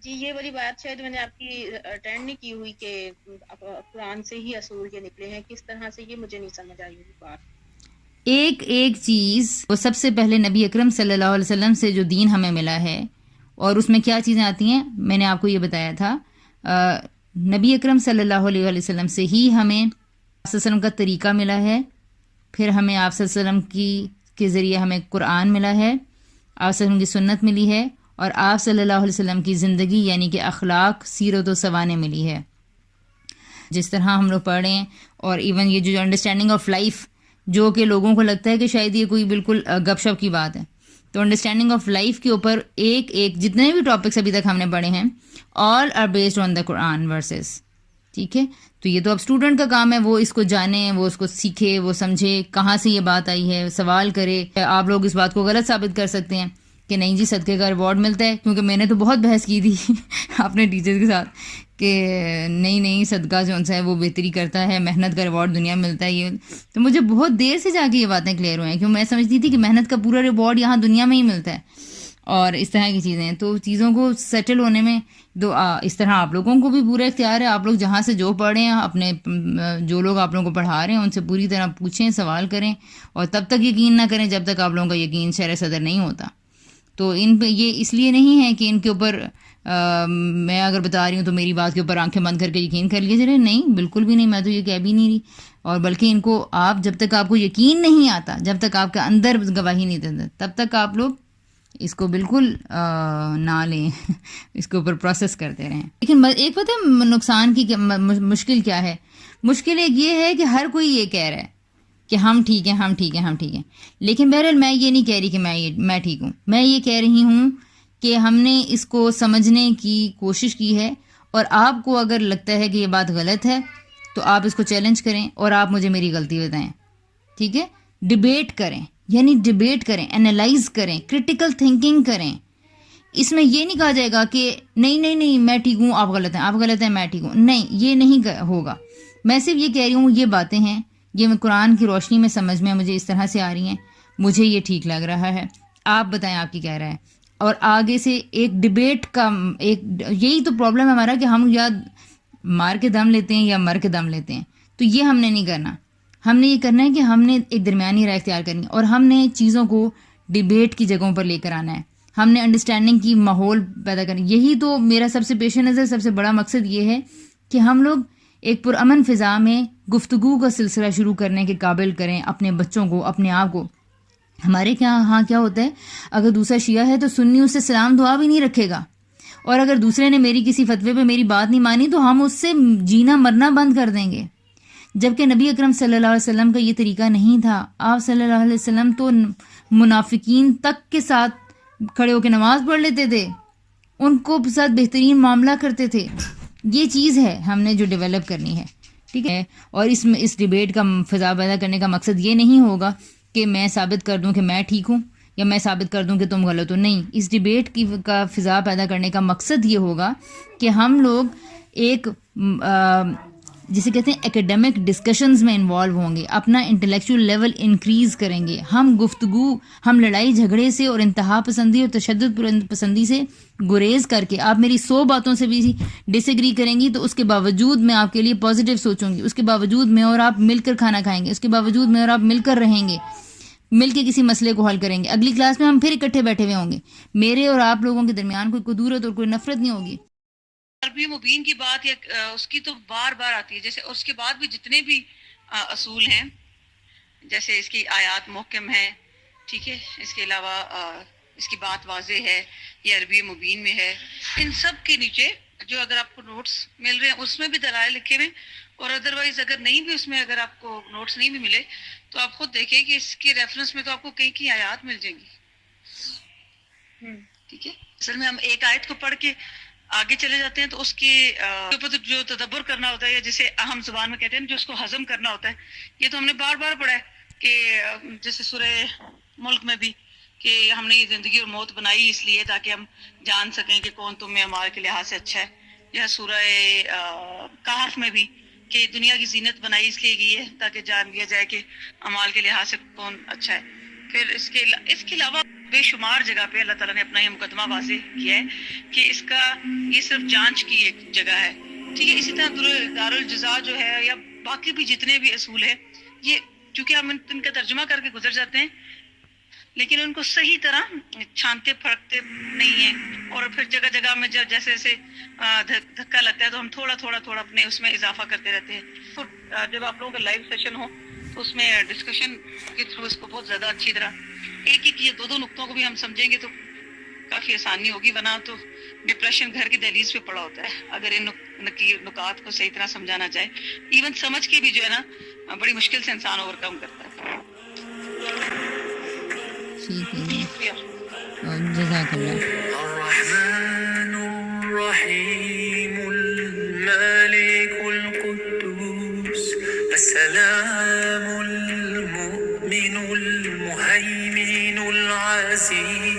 جی یہ والی بات شاید میں نے آپ کی اٹینڈ نہیں کی ہوئی کہ قرآن سے ہی اصول یہ نکلے ہیں، کس طرح سے یہ مجھے نہیں سمجھ آئی ہوئی بات. ایک چیز وہ سب سے پہلے نبی اکرم صلی اللہ علیہ وسلم سے جو دین ہمیں ملا ہے، اور اس میں کیا چیزیں آتی ہیں میں نے آپ کو یہ بتایا تھا. نبی اکرم صلی اللہ علیہ وسلم سے ہی ہمیں آپ صلی اللہ علیہ وسلم کا طریقہ ملا ہے، پھر ہمیں آپ صلی اللہ علیہ وسلم کے ذریعے ہمیں قرآن ملا ہے، آپ صلی اللہ علیہ وسلم کی سنت ملی ہے، اور آپ صلی اللہ علیہ وسلم کی زندگی یعنی کہ اخلاق، سیرت و سوانح ملی ہے. جس طرح ہم لوگ پڑھ رہے ہیں، اور ایون یہ جو انڈرسٹینڈنگ آف لائف جو کہ لوگوں کو لگتا ہے کہ شاید یہ کوئی بالکل گپ شپ کی بات ہے، تو انڈرسٹینڈنگ آف لائف کے اوپر ایک جتنے بھی ٹاپکس ابھی تک ہم نے پڑھے ہیں all are based on the Quran verses. ٹھیک ہے، تو یہ تو اب اسٹوڈنٹ کا کام ہے، وہ اس کو جانے، وہ اس کو سیکھے، وہ سمجھے کہاں سے یہ بات آئی ہے، سوال کرے. آپ لوگ اس بات کو غلط ثابت کر سکتے ہیں کہ نہیں جی صدقے کا ریوارڈ ملتا ہے، کیونکہ میں نے تو بہت بحث کی تھی اپنے ٹیچرز کے ساتھ کہ نہیں صدقہ جو ہے وہ بہتری کرتا ہے، محنت کا ریوارڈ دنیا میں ملتا ہے. یہ تو مجھے بہت دیر سے جا کے یہ باتیں کلیئر ہوئیں، کیوں میں سمجھتی تھی کہ محنت کا پورا ریوارڈ یہاں دنیا میں ہی ملتا ہے، اور اس طرح کی چیزیں. تو چیزوں کو سیٹل ہونے میں اس طرح آپ لوگوں کو بھی پورا اختیار ہے. آپ لوگ جہاں سے جو پڑھ رہے ہیں، اپنے جو لوگ آپ لوگوں کو پڑھا رہے ہیں ان سے پوری طرح پوچھیں، سوال کریں، اور تب تک یقین نہ کریں جب تک آپ لوگوں کا یقین شرح صدر نہیں ہوتا. تو ان پہ یہ اس لیے نہیں ہے کہ ان کے اوپر میں اگر بتا رہی ہوں تو میری بات کے اوپر آنکھیں بند کر کے یقین کر لیجیے. نہیں بالکل بھی نہیں, میں تو یہ کہہ بھی نہیں رہی. اور بلکہ ان کو آپ جب تک آپ کو یقین نہیں آتا, جب تک آپ کے اندر گواہی نہیں دیتے, تب تک آپ لوگ اس کو بالکل نہ لیں, اس کے اوپر پروسیس کرتے رہیں. لیکن ایک پتہ ہے نقصان کی مشکل کیا ہے؟ مشکل ایک یہ ہے کہ ہر کوئی یہ کہہ رہا ہے کہ ہم ٹھیک ہیں, ہم ٹھیک ہیں, ہم ٹھیک ہیں. لیکن بہرحال میں یہ نہیں کہہ رہی کہ میں ٹھیک ہوں. میں یہ کہہ رہی ہوں کہ ہم نے اس کو سمجھنے کی کوشش کی ہے, اور آپ کو اگر لگتا ہے کہ یہ بات غلط ہے تو آپ اس کو چیلنج کریں اور آپ مجھے میری غلطی بتائیں. ٹھیک ہے, ڈیبیٹ کریں, یعنی ڈیبیٹ کریں, انالائز کریں, کرٹیکل تھنکنگ کریں. اس میں یہ نہیں کہا جائے گا کہ نہیں میں ٹھیک ہوں, آپ غلط ہیں, آپ غلط ہیں, میں ٹھیک ہوں. نہیں, یہ نہیں ہوگا. میں صرف یہ کہہ رہی ہوں یہ باتیں ہیں, یہ میں قرآن کی روشنی میں سمجھ میں مجھے اس طرح سے آ رہی ہیں, مجھے یہ ٹھیک لگ رہا ہے, آپ بتائیں آپ کی کہہ رہا ہے. اور آگے سے ایک ڈیبیٹ کا یہی تو پرابلم ہے ہمارا کہ ہم یا مار کے دم لیتے ہیں یا مر کے دم لیتے ہیں. تو یہ ہم نے نہیں کرنا. ہم نے یہ کرنا ہے کہ ہم نے ایک درمیانی رائے اختیار کرنی ہے, اور ہم نے چیزوں کو ڈیبیٹ کی جگہوں پر لے کر آنا ہے. ہم نے انڈرسٹینڈنگ کی ماحول پیدا کرنی. یہی تو میرا سب سے پیش نظر سب سے بڑا مقصد یہ ہے کہ ہم لوگ ایک پرامن فضا میں گفتگو کا سلسلہ شروع کرنے کے قابل کریں اپنے بچوں کو, اپنے آپ کو. ہمارے ہاں کیا ہوتا ہے, اگر دوسرا شیعہ ہے تو سنی اس سے سلام دعا بھی نہیں رکھے گا, اور اگر دوسرے نے میری کسی فتوے پہ میری بات نہیں مانی تو ہم اس سے جینا مرنا بند کر دیں گے. جبکہ نبی اکرم صلی اللہ علیہ وسلم کا یہ طریقہ نہیں تھا. آپ صلی اللہ علیہ وسلم تو منافقین تک کے ساتھ کھڑے ہو کے نماز پڑھ لیتے تھے, ان کو ساتھ بہترین معاملہ کرتے تھے. یہ چیز ہے ہم نے جو ڈیولپ کرنی ہے. ٹھیک ہے, اور اس ڈیبیٹ کا فضا پیدا کرنے کا مقصد یہ نہیں ہوگا کہ میں ثابت کر دوں کہ میں ٹھیک ہوں یا میں ثابت کر دوں کہ تم غلط ہو. نہیں, اس ڈیبیٹ کا فضا پیدا کرنے کا مقصد یہ ہوگا کہ ہم لوگ ایک جسے کہتے ہیں ایکیڈیمک ڈسکشنز میں انوالو ہوں گے, اپنا انٹلیکچوئل لیول انکریز کریں گے. ہم گفتگو, ہم لڑائی جھگڑے سے اور انتہا پسندی اور تشدد پسندی سے گریز کر کے, آپ میری 100 باتوں سے بھی ڈس ایگری کریں گی تو اس کے باوجود میں آپ کے لیے پازیٹیو سوچوں گی, اس کے باوجود میں اور آپ مل کر کھانا کھائیں گے, اس کے باوجود میں اور آپ مل کر رہیں گے, مل کے کسی مسئلے کو حل کریں گے. اگلی کلاس میں ہم پھر اکٹھے بیٹھے ہوئے ہوں گے. میرے اور آپ لوگوں کے درمیان کوئی قدورت اور کوئی نفرت نہیں ہوگی. عربی مبین کی بات یا اس کی تو بار بار آتی ہے. جیسے اس کے بعد بھی جتنے بھی اصول ہیں, جیسے اس کی آیات محکم ہیں, ٹھیک ہے, اس کے علاوہ اس کی بات واضح ہے, یہ عربی مبین میں ہے. ان سب کے نیچے جو اگر آپ کو نوٹس مل رہے ہیں اس میں بھی دلائل لکھے ہوئے, اور ادروائز اگر نہیں بھی اس میں اگر آپ کو نوٹس نہیں بھی ملے تو آپ خود دیکھیں کہ اس کے ریفرنس میں تو آپ کو کئی کئی آیات مل جائیں گی. ٹھیک ہے, اصل میں ہم ایک آیت کو پڑھ کے آگے چلے جاتے ہیں تو اس کے اوپر جو تدبر کرنا ہوتا ہے, یا جسے اہم زبان میں کہتے ہیں جو اس کو ہضم کرنا ہوتا ہے, یہ تو ہم نے بار بار پڑھا ہے کہ جیسے سورہ ملک میں بھی کہ ہم نے یہ زندگی اور موت بنائی اس لیے تاکہ ہم جان سکیں کہ کون تم میں اعمال کے لحاظ سے اچھا ہے. یا سورہ کہف میں بھی کہ دنیا کی زینت بنائی اس لیے گئی ہے تاکہ جان لیا جائے کہ اعمال کے لحاظ سے کون اچھا ہے. پھر اس کے علاوہ بے شمار جگہ پہ اللہ تعالیٰ نے اپنا یہ مقدمہ واضح کیا ہے کہ اس کا یہ صرف جانچ کی ایک جگہ ہے. ٹھیک ہے, اسی طرح دارالجزا جو ہے یا باقی بھی جتنے بھی اصول ہیں, یہ چونکہ ہم ان کا ترجمہ کر کے گزر جاتے ہیں لیکن ان کو صحیح طرح چھانتے پھڑکتے نہیں ہیں, اور پھر جگہ جگہ میں جیسے جیسے دھکا لگتا ہے تو ہم تھوڑا اپنے اس میں اضافہ کرتے رہتے ہیں. تو جب آپ لوگوں کا لائیو سیشن ہو تو اس میں ڈسکشن کے تھرو اس کو بہت زیادہ اچھی طرح ایک یہ دو نقطوں کو بھی ہم سمجھیں گے تو کافی آسانی ہوگی, ورنہ تو ڈپریشن گھر کی دہلیز پہ پڑا ہوتا ہے اگر ان نکات کو صحیح طرح سمجھانا جائے. ایون سمجھ کے بھی جو ہے نا بڑی مشکل سے انسان اوور کم کرتا ہے. جزاک اللہ. الرحمن الرحیم المالک القدوس السلام المؤمن المهيمن العزيز